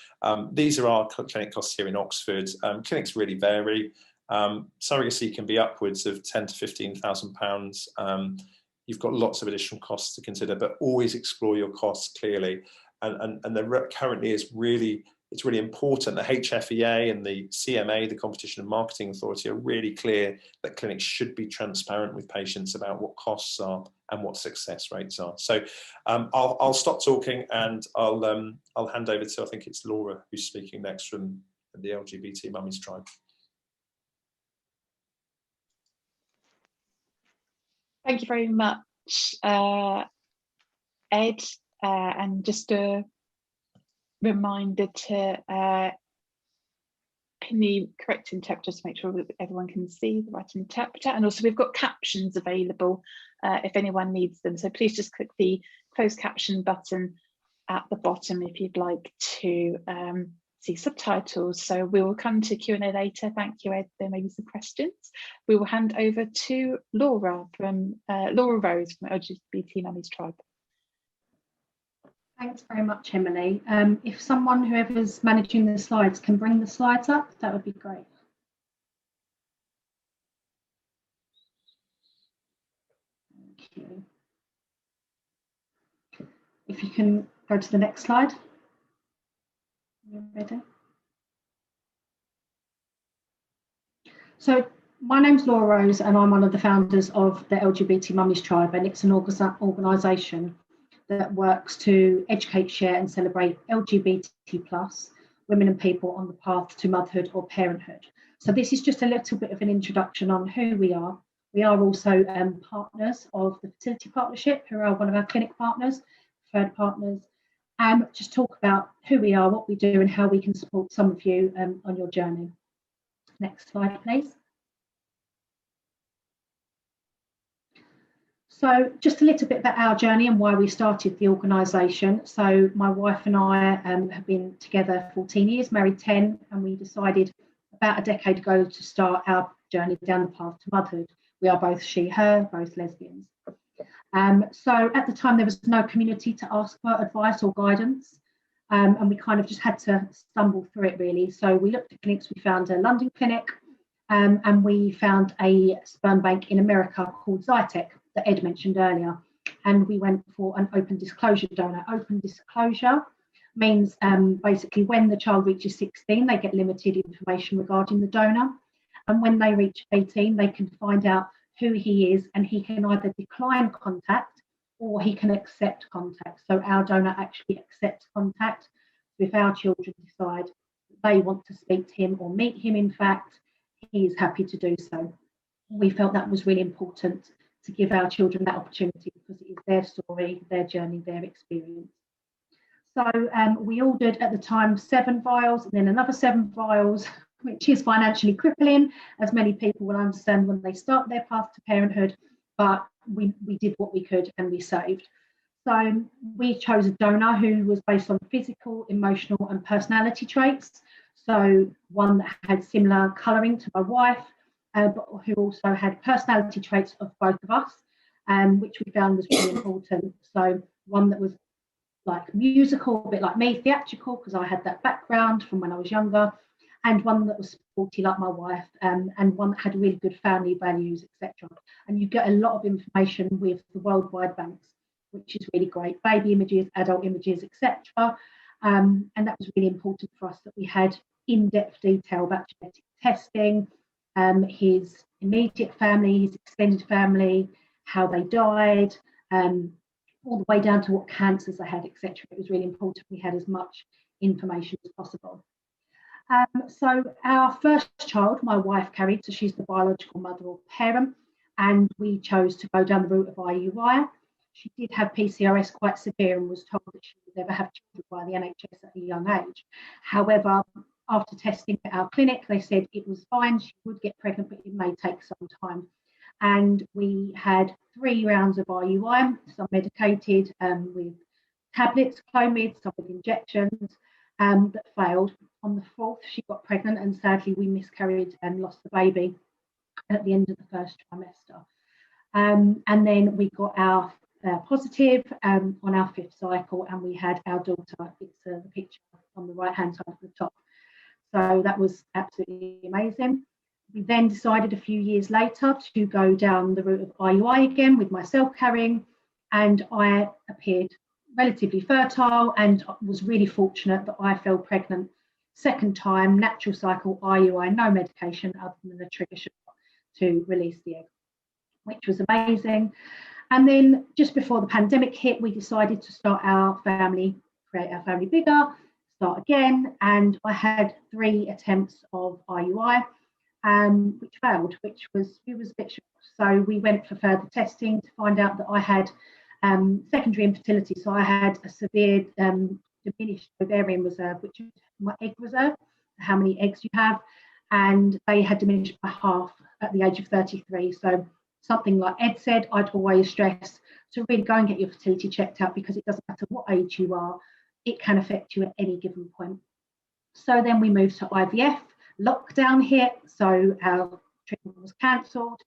these are our clinic costs here in Oxford. Clinics really vary. Surrogacy can be upwards of £10,000 to £15,000. You've got lots of additional costs to consider, but always explore your costs clearly. And there currently is it's really important. The HFEA and the CMA, the Competition and Marketing Authority, are really clear that clinics should be transparent with patients about what costs are and what success rates are. So I'll stop talking, and I'll hand over to, I think it's Laura who's speaking next from the LGBT Mummies Tribe. Thank you very much, Ed, and just a reminder to pin the correct interpreter to make sure that everyone can see the right interpreter, and also we've got captions available if anyone needs them, so please just click the closed caption button at the bottom if you'd like to see subtitles. So we will come to Q&A later. Thank you, Ed. There may be some questions. We will hand over to Laura Rose from LGBT Mummies Tribe. Thanks very much, Emily. If whoever's managing the slides can bring the slides up, that would be great. Thank you. If you can go to the next slide. You ready? So my name's Laura Rose, and I'm one of the founders of the LGBT Mummies Tribe, and it's an organisation that works to educate, share and celebrate LGBT+ women and people on the path to motherhood or parenthood. So this is just a little bit of an introduction on who we are. We are also partners of the Fertility Partnership, who are one of our clinic partners, preferred partners, and just talk about who we are, what we do and how we can support some of you on your journey. Next slide, please. So just a little bit about our journey and why we started the organisation. So my wife and I have been together 14 years, married 10, and we decided about a decade ago to start our journey down the path to motherhood. We are both she, her, both lesbians. So at the time there was no community to ask for advice or guidance, and we kind of just had to stumble through it really. So we looked at clinics, we found a London clinic, and we found a sperm bank in America called Zytec that Ed mentioned earlier, and we went for an open disclosure donor. Open disclosure means basically when the child reaches 16 they get limited information regarding the donor, and when they reach 18 they can find out who he is, and he can either decline contact or he can accept contact. So our donor actually accepts contact. If our children decide they want to speak to him or meet him, in fact, he is happy to do so. We felt that was really important to give our children that opportunity because it is their story, their journey, their experience. So we ordered at the time 7 vials and then another 7 vials, which is financially crippling, as many people will understand when they start their path to parenthood, but we did what we could and we saved. So we chose a donor who was based on physical, emotional and personality traits. So one that had similar colouring to my wife, but who also had personality traits of both of us, which we found was really important. So one that was like musical, a bit like me, theatrical, because I had that background from when I was younger, and one that was sporty like my wife, and one that had really good family values, etc. And you get a lot of information with the worldwide banks, which is really great, baby images, adult images, etc. And that was really important for us, that we had in-depth detail about genetic testing, his immediate family, his extended family, how they died, all the way down to what cancers they had, etc. It was really important we had as much information as possible. So our first child, my wife carried, so she's the biological mother or parent, and we chose to go down the route of IUI. She did have PCOS quite severe and was told that she would never have children by the NHS at a young age. However, after testing at our clinic, they said it was fine, she would get pregnant, but it may take some time. And we had 3 rounds of IUI, some medicated with tablets, Clomid, some with injections, that failed. On the 4th, she got pregnant, and sadly we miscarried and lost the baby at the end of the first trimester. And then we got our positive on our 5th cycle, and we had our daughter. It's the picture on the right hand side at the top. So that was absolutely amazing. We then decided a few years later to go down the route of IUI again with myself carrying, and I appeared relatively fertile and was really fortunate that I fell pregnant 2nd time, natural cycle, IUI, no medication other than a trigger shot to release the egg, which was amazing. And then just before the pandemic hit, we decided to start our family, create our family bigger, start again, and I had 3 attempts of IUI, which failed, which was a bit shocked. So we went for further testing to find out that I had secondary infertility. So I had a severe diminished ovarian reserve, which is my egg reserve, how many eggs you have, and they had diminished by half at the age of 33. So something like Ed said, I'd always stress to really go and get your fertility checked out, because it doesn't matter what age you are, it can affect you at any given point. So then we moved to IVF, lockdown hit, so our treatment was cancelled.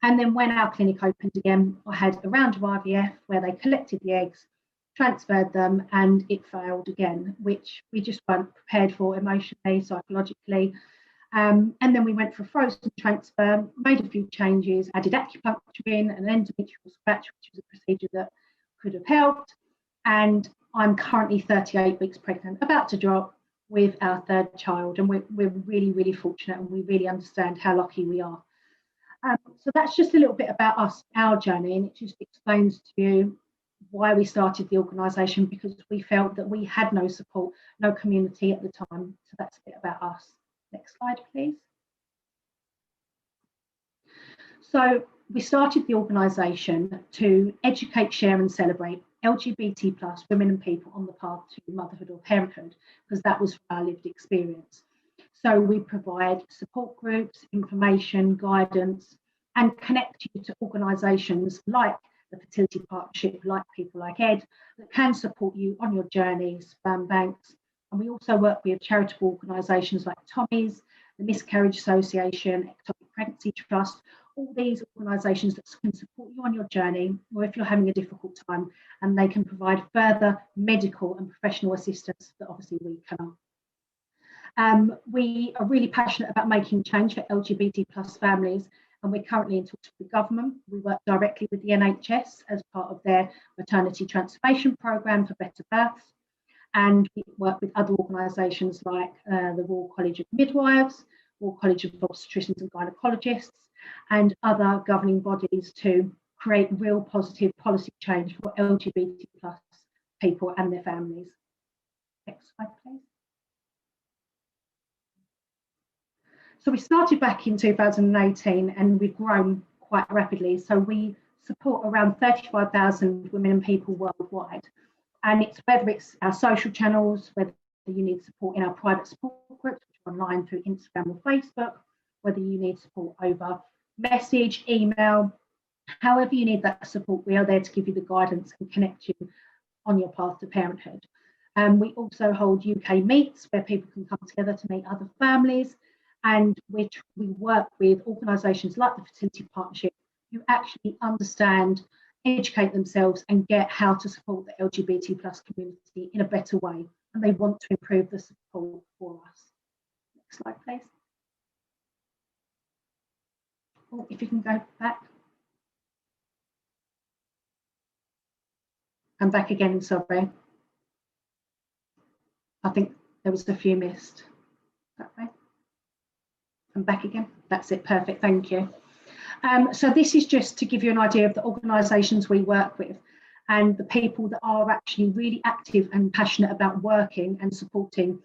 And then when our clinic opened again, I had a round of IVF where they collected the eggs, transferred them, and it failed again, which we just weren't prepared for emotionally, psychologically. And then we went for a frozen transfer, made a few changes, added acupuncture in, an endometrial scratch, which was a procedure that could have helped. And I'm currently 38 weeks pregnant, about to drop, with our 3rd child. And we're really, really fortunate, and we really understand how lucky we are. So that's just a little bit about us, our journey, and it just explains to you why we started the organisation, because we felt that we had no support, no community at the time. So that's a bit about us. Next slide, please. So we started the organisation to educate, share and celebrate LGBT+ women and people on the path to motherhood or parenthood, because that was our lived experience. So we provide support groups, information, guidance, and connect you to organisations like the Fertility Partnership, like people like Ed, that can support you on your journey, sperm banks. And we also work with charitable organisations like Tommy's, the Miscarriage Association, Ectopic Pregnancy Trust, all these organisations that can support you on your journey, or if you're having a difficult time, and they can provide further medical and professional assistance that obviously we cannot. We are really passionate about making change for LGBT plus families, and we're currently in talks with the government. We work directly with the NHS as part of their maternity transformation programme for better births, and we work with other organisations like the Royal College of Midwives, Royal College of Obstetricians and Gynecologists, and other governing bodies to create real positive policy change for LGBT plus people and their families. Next slide, please. So we started back in 2018 and we've grown quite rapidly. So we support around 35,000 women and people worldwide. And it's whether it's our social channels, whether you need support in our private support groups, which are online through Instagram or Facebook, whether you need support over message, email, however you need that support, we are there to give you the guidance and connect you on your path to parenthood. We also hold UK meets where people can come together to meet other families, and we work with organisations like the Fertility Partnership who actually understand, educate themselves and get how to support the LGBT plus community in a better way, and they want to improve the support for us. Next slide, please. Oh, if you can go back. And back again, sorry. I think there was a few missed. That way. And back again. That's it, perfect, thank you. So this is just to give you an idea of the organisations we work with and the people that are actually really active and passionate about working and supporting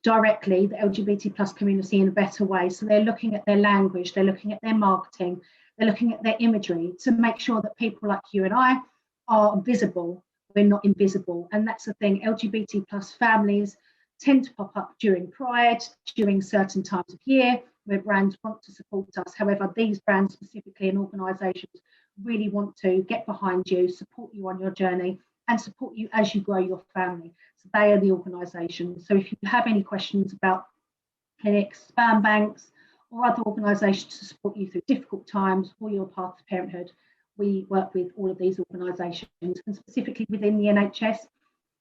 directly the LGBT plus community in a better way. So they're looking at their language, they're looking at their marketing, they're looking at their imagery to make sure that people like you and I are visible, we're not invisible. And that's the thing, LGBT plus families tend to pop up during Pride, during certain times of year, where brands want to support us. However, these brands specifically and organisations really want to get behind you, support you on your journey and support you as you grow your family. So they are the organisations. So if you have any questions about clinics, sperm banks or other organisations to support you through difficult times or your path to parenthood, we work with all of these organisations, and specifically within the NHS,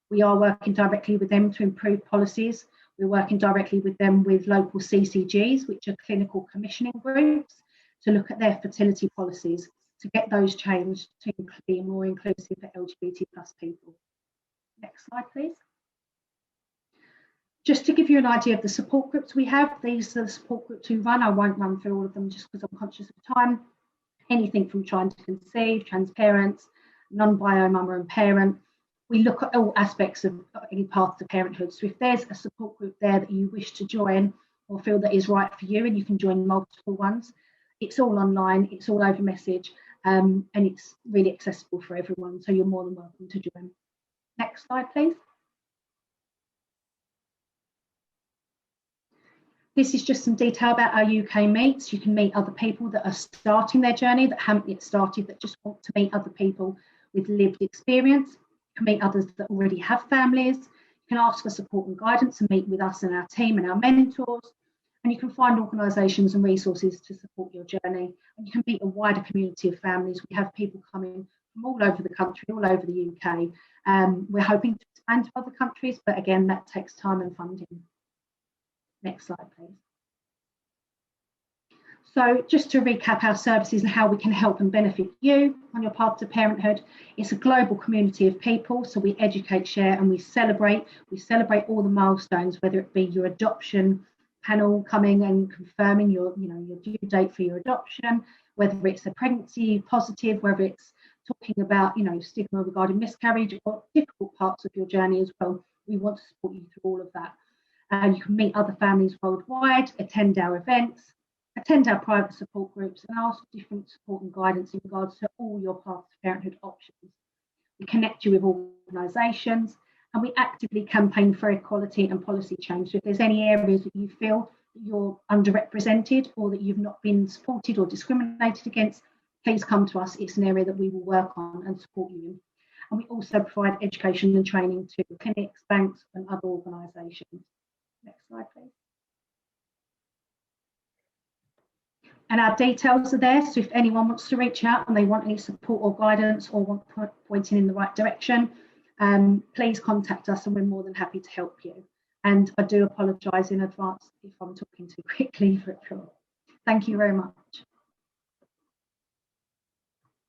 we are working directly with them to improve policies. We're working directly with them with local CCGs, which are clinical commissioning groups, to look at their fertility policies, to get those changed to be more inclusive for LGBT plus people. Next slide, please. Just to give you an idea of the support groups we have, these are the support groups we run. I won't run through all of them just because I'm conscious of time. Anything from trying to conceive, transparent, non-bio mama and parent. We look at all aspects of any path to parenthood. So if there's a support group there that you wish to join or feel that is right for you, and you can join multiple ones, it's all online, it's all over message, and it's really accessible for everyone. So you're more than welcome to join. Next slide, please. This is just some detail about our UK meets. You can meet other people that are starting their journey, that haven't yet started, that just want to meet other people with lived experience. You can meet others that already have families. You can ask for support and guidance and meet with us and our team and our mentors. And you can find organisations and resources to support your journey. And you can meet a wider community of families. We have people coming from all over the country, all over the UK. We're hoping to expand to other countries, but again, that takes time and funding. Next slide, please. So just to recap our services and how we can help and benefit you on your path to parenthood, it's a global community of people. So we educate, share, and we celebrate. We celebrate all the milestones, whether it be your adoption panel coming and confirming your due date for your adoption, whether it's a pregnancy positive, whether it's talking about, stigma regarding miscarriage or difficult parts of your journey as well. We want to support you through all of that. You can meet other families worldwide, attend our events, attend our private support groups, and ask for different support and guidance in regards to all your path to parenthood options. We connect you with organisations, and we actively campaign for equality and policy change. So if there's any areas that you feel that you're underrepresented or that you've not been supported or discriminated against, please come to us. It's an area that we will work on and support you in. And we also provide education and training to clinics, banks and other organisations. Next slide, please. And our details are there, so if anyone wants to reach out and they want any support or guidance or want pointing in the right direction, please contact us and we're more than happy to help you. And I do apologise in advance if I'm talking too quickly for it. Thank you very much.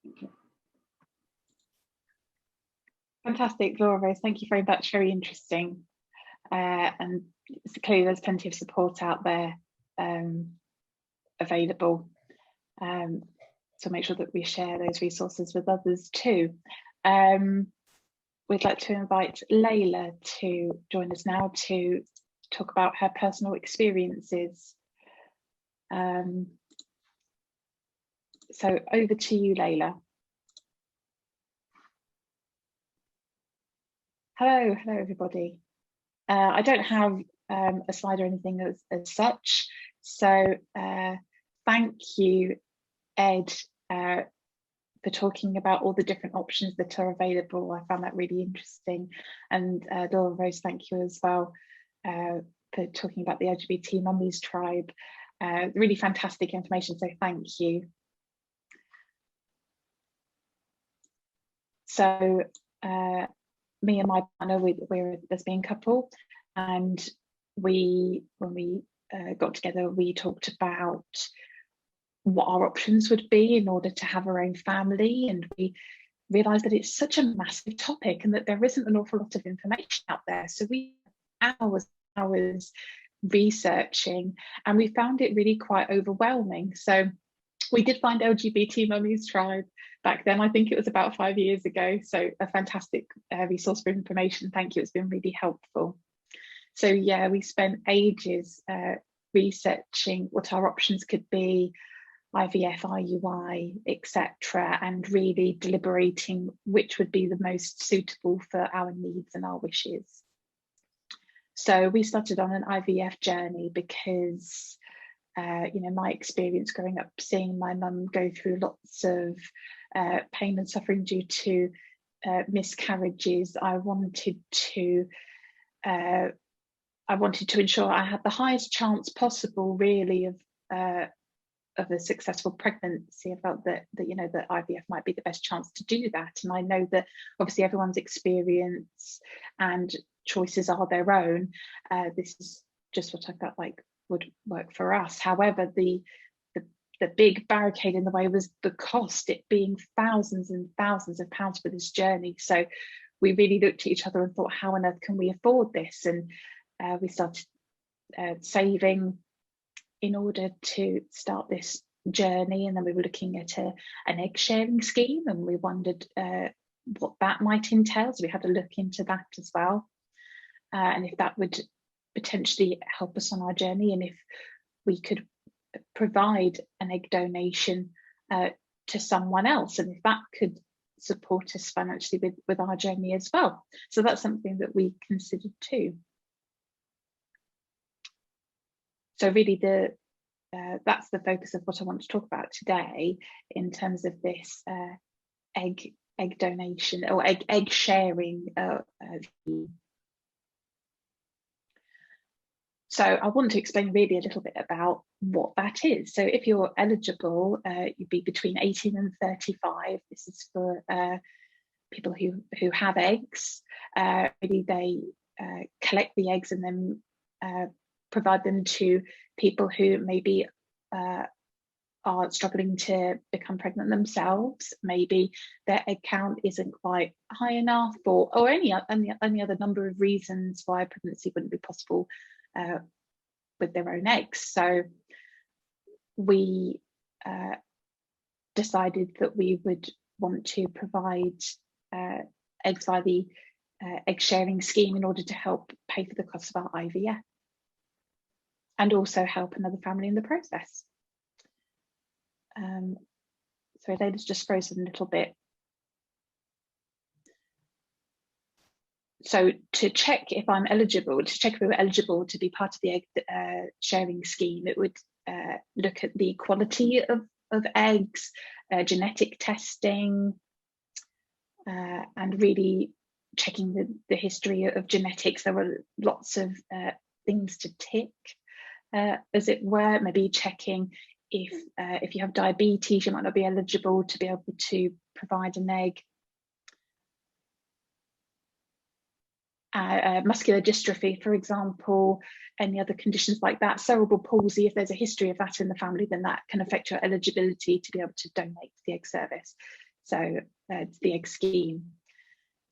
Thank you. Fantastic, Laura Rose. Thank you very much. Very interesting. And clearly there's plenty of support out there available. So make sure that we share those resources with others too. We'd like to invite Layla to join us now to talk about her personal experiences. So over to you, Layla. Hello everybody. I don't have a slide or anything as such, so thank you, Ed, for talking about all the different options that are available. I found that really interesting. And Laura Rose, thank you as well for talking about the LGBT Mummies Tribe. Really fantastic information, so thank you. So me and my partner, we're a lesbian couple, and when we got together, we talked about what our options would be in order to have our own family, and we realised that it's such a massive topic and that there isn't an awful lot of information out there. So we hours researching, and we found it really quite overwhelming. So we did find LGBT Mummies Tribe back then. I think it was about 5 years ago. So a fantastic resource for information. Thank you. It's been really helpful. So yeah, we spent ages researching what our options could be, IVF, IUI, etc., and really deliberating which would be the most suitable for our needs and our wishes. So we started on an IVF journey because you know, my experience growing up, seeing my mum go through lots of pain and suffering due to miscarriages, I wanted to ensure I had the highest chance possible, really, of a successful pregnancy. I felt that you know, that IVF might be the best chance to do that, and I know that obviously everyone's experience and choices are their own. This is just what I felt like would work for us. However, the big barricade in the way was the cost, it being thousands and thousands of pounds for this journey. So we really looked at each other and thought, how on earth can we afford this? And we started saving in order to start this journey. And then we were looking at an egg sharing scheme, and we wondered what that might entail. So we had to look into that as well, and if that would potentially help us on our journey, and if we could provide an egg donation to someone else, and if that could support us financially with our journey as well. So that's something that we considered too. So really that's the focus of what I want to talk about today in terms of this egg donation or egg sharing. So I want to explain really a little bit about what that is. So if you're eligible, you'd be between 18 and 35. This is for people who have eggs. Really, they collect the eggs and then provide them to people who maybe are struggling to become pregnant themselves. Maybe their egg count isn't quite high enough, or any other number of reasons why pregnancy wouldn't be possible with their own eggs. So we decided that we would want to provide eggs via the egg sharing scheme in order to help pay for the cost of our IVF and also help another family in the process. So Ada's just frozen a little bit. So to check if I'm eligible, to check if we were eligible to be part of the egg sharing scheme, it would look at the quality of of eggs, genetic testing, and really checking the history of genetics. There were lots of things to tick, as it were, maybe checking if you have diabetes, you might not be eligible to be able to provide an egg. Muscular dystrophy, for example, any other conditions like that, cerebral palsy, if there's a history of that in the family, then that can affect your eligibility to be able to donate to the egg service, so the egg scheme.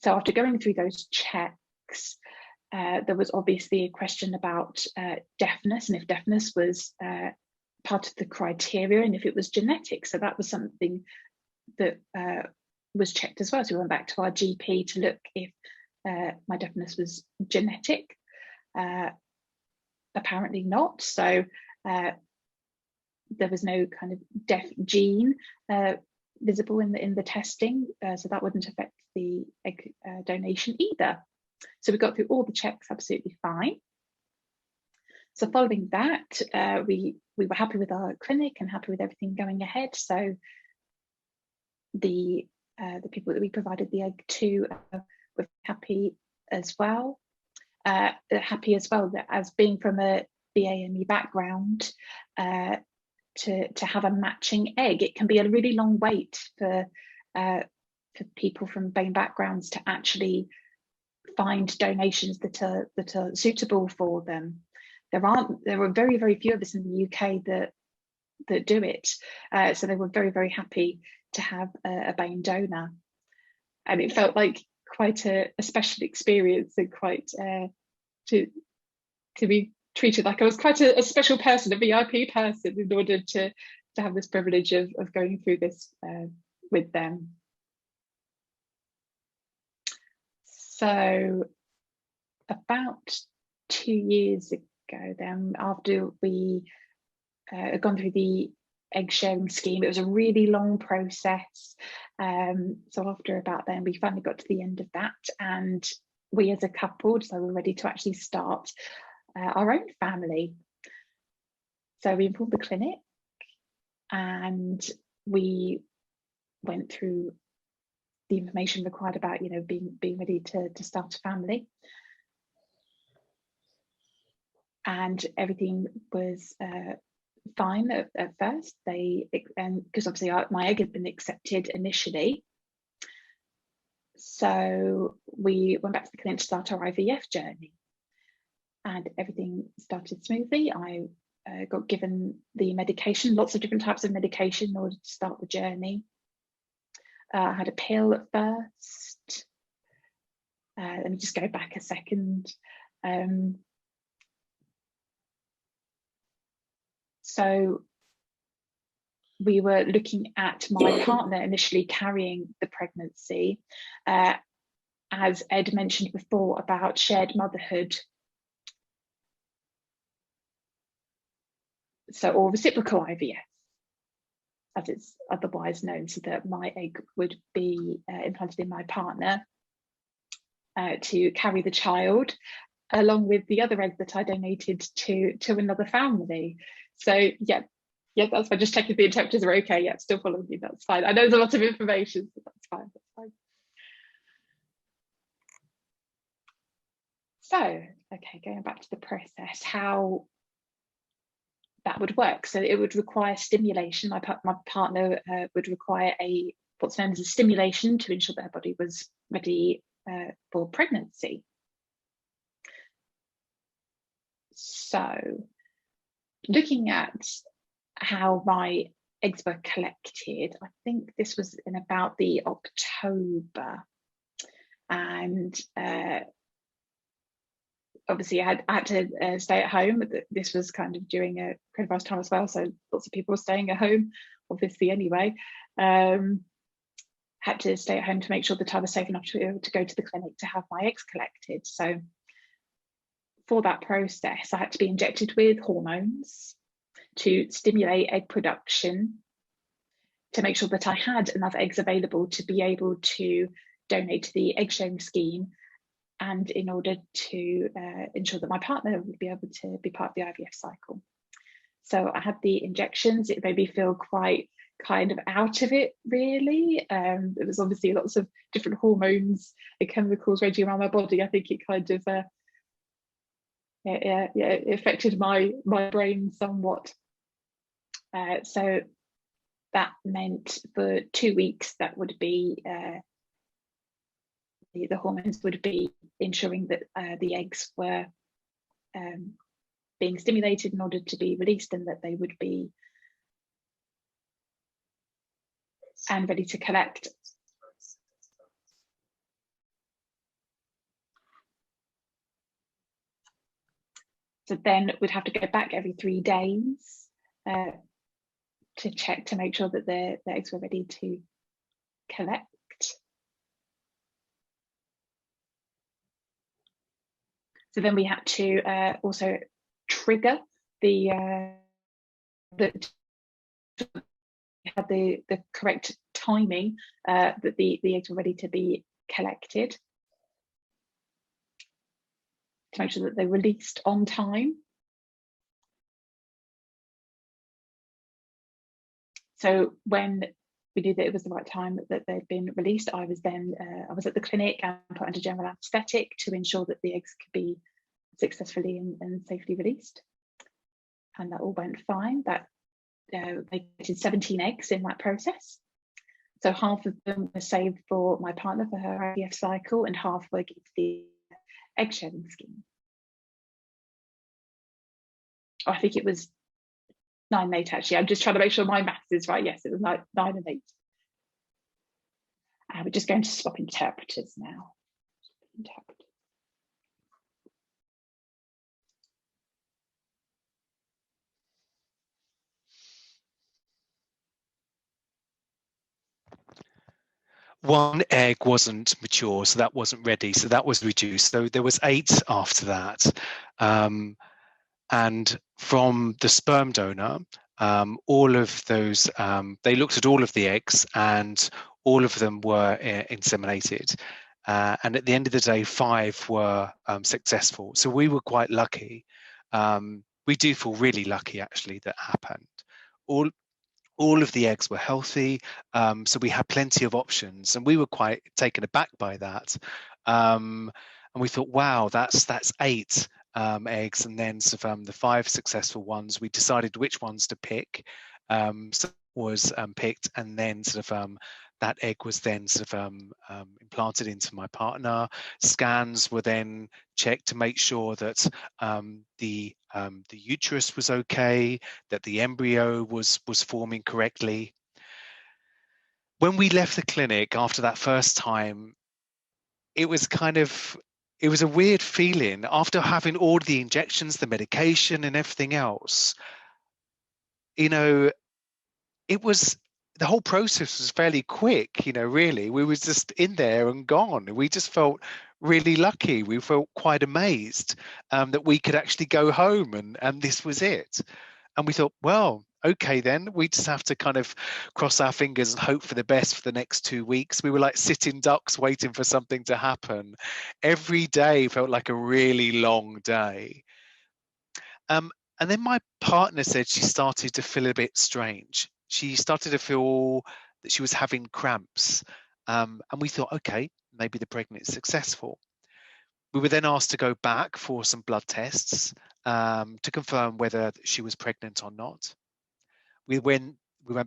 So after going through those checks, there was obviously a question about deafness, and if deafness was part of the criteria, and if it was genetic. So that was something that was checked as well. So we went back to our GP to look if my deafness was genetic. Apparently not. So there was no kind of deaf gene visible in the testing, so that wouldn't affect the egg donation either. So we got through all the checks absolutely fine. So following that, we were happy with our clinic and happy with everything going ahead. So the people that we provided the egg to were happy as well. Happy as well that, as being from a BAME background, to have a matching egg. It can be a really long wait for people from BAME backgrounds to actually find donations that are suitable for them. There are very, very few of us in the UK that do it. So they were very, very happy to have a BAME donor, and it felt like quite a special experience, and quite to be treated like I was quite a special person, a VIP person, in order to have this privilege of going through this with them. So about 2 years ago then, after we had gone through the egg sharing scheme, it was a really long process. So after about then, we finally got to the end of that, and we as a couple decided we were ready to actually start our own family. So we informed the clinic, and we went through the information required about, you know, being ready to start a family, and everything was fine at first. Because obviously my egg had been accepted initially, so we went back to the clinic to start our IVF journey, and everything started smoothly. I got given the medication, lots of different types of medication, in order to start the journey. I had a pill at first. Let me just go back a second. So we were looking at my partner initially carrying the pregnancy, as Ed mentioned before about shared motherhood. So, or reciprocal IVF, as it's otherwise known, so that my egg would be implanted in my partner to carry the child, along with the other egg that I donated to another family. So yeah, that's fine. Just checking if the interpreters are okay. Yeah, still following you. That's fine. I know there's a lot of information, so that's fine. That's fine. So, okay, going back to the process, how that would work. So it would require stimulation. My partner would require what's known as a stimulation to ensure that her body was ready for pregnancy. So looking at how my eggs were collected, I think this was in about the October, and obviously I had to stay at home. This was kind of during a coronavirus time as well, so lots of people were staying at home, obviously anyway. Had to stay at home to make sure that I was safe enough to be able to go to the clinic to have my eggs collected. So for that process, I had to be injected with hormones to stimulate egg production, to make sure that I had enough eggs available to be able to donate to the egg sharing scheme, and in order to ensure that my partner would be able to be part of the IVF cycle. So I had the injections. It made me feel quite kind of out of it, really. There was obviously lots of different hormones and chemicals raging around my body. I think it kind of it affected my brain somewhat. So that meant for 2 weeks that would be the hormones would be ensuring that the eggs were being stimulated in order to be released, and that they would be and ready to collect. So then we'd have to go back every 3 days to check to make sure that the eggs were ready to collect. So then we had to also trigger the correct timing that the eggs were ready to be collected, to make sure that they were released on time. So when we knew that it was the right time that they'd been released, I was at the clinic and put under general anaesthetic to ensure that the eggs could be successfully and safely released. And that all went fine. That they did 17 eggs in that process. So half of them were saved for my partner for her IVF cycle, and half were given to the egg shedding scheme. Oh, I think it was 9 and 8 actually. I'm just trying to make sure my maths is right. Yes, it was 9 and 8. We're just going to swap interpreters now. One egg wasn't mature, so that wasn't ready, so that was reduced. So there was 8 after that. And from the sperm donor, all of those, they looked at all of the eggs and all of them were inseminated. And at the end of the day, 5 were successful. So we were quite lucky. We do feel really lucky, actually, that happened. All of the eggs were healthy, so we had plenty of options, and we were quite taken aback by that. And we thought, wow, that's 8 eggs, and then the 5 successful ones. We decided which ones to pick. So was picked, and then that egg was then implanted into my partner. Scans were then checked to make sure that the uterus was okay, that the embryo was forming correctly. When we left the clinic after that first time, it was a weird feeling after having all the injections, the medication and everything else. You know, the whole process was fairly quick, really. We was just in there and gone. We just felt really lucky. We felt quite amazed that we could actually go home and this was it. And we thought, well, okay, then we just have to kind of cross our fingers and hope for the best for the next 2 weeks. We were like sitting ducks waiting for something to happen. Every day felt like a really long day. And then my partner said she started to feel a bit strange. She started to feel that she was having cramps. And we thought, okay, maybe the pregnancy is successful. We were then asked to go back for some blood tests to confirm whether she was pregnant or not. We went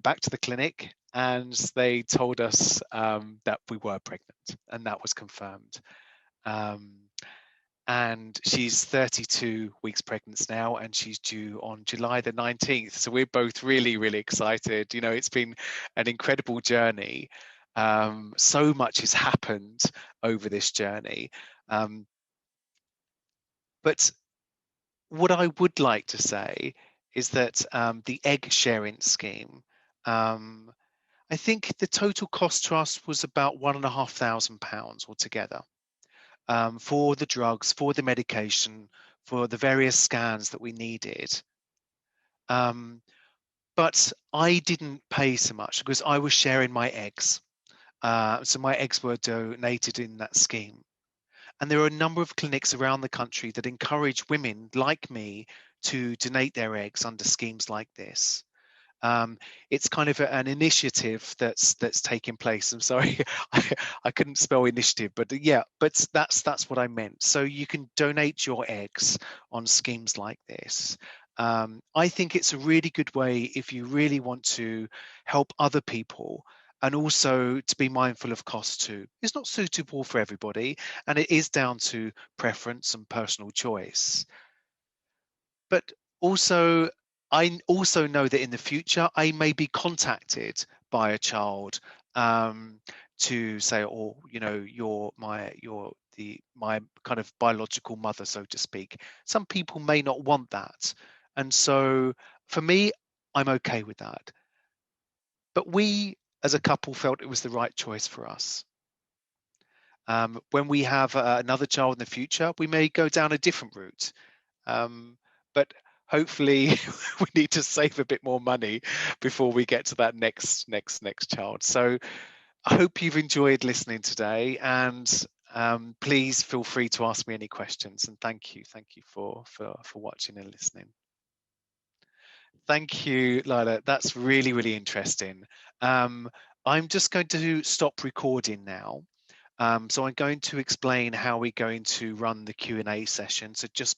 back to the clinic and they told us that we were pregnant, and that was confirmed. And she's 32 weeks pregnant now, and she's due on July the 19th. So we're both really, really excited. It's been an incredible journey. So much has happened over this journey. But what I would like to say is that the egg sharing scheme, I think the total cost to us was about £1,500 altogether. For the drugs, for the medication, for the various scans that we needed. But I didn't pay so much because I was sharing my eggs. So my eggs were donated in that scheme. And there are a number of clinics around the country that encourage women like me to donate their eggs under schemes like this. It's kind of an initiative that's taking place. I'm sorry, I couldn't spell initiative, but yeah, but that's what I meant. So you can donate your eggs on schemes like this. I think it's a really good way if you really want to help other people, and also to be mindful of cost too. It's not suitable for everybody, and it is down to preference and personal choice. But also, I also know that in the future I may be contacted by a child to say, oh, you know, you're my kind of biological mother, so to speak. Some people may not want that, and so for me, I'm okay with that. But we, as a couple, felt it was the right choice for us. When we have another child in the future, we may go down a different route. But hopefully we need to save a bit more money before we get to that next child. So I hope you've enjoyed listening today, and please feel free to ask me any questions. And thank you for watching and listening. Thank you, Lila. That's really interesting. I'm just going to stop recording now. So I'm going to explain how we're going to run the Q&A session. So just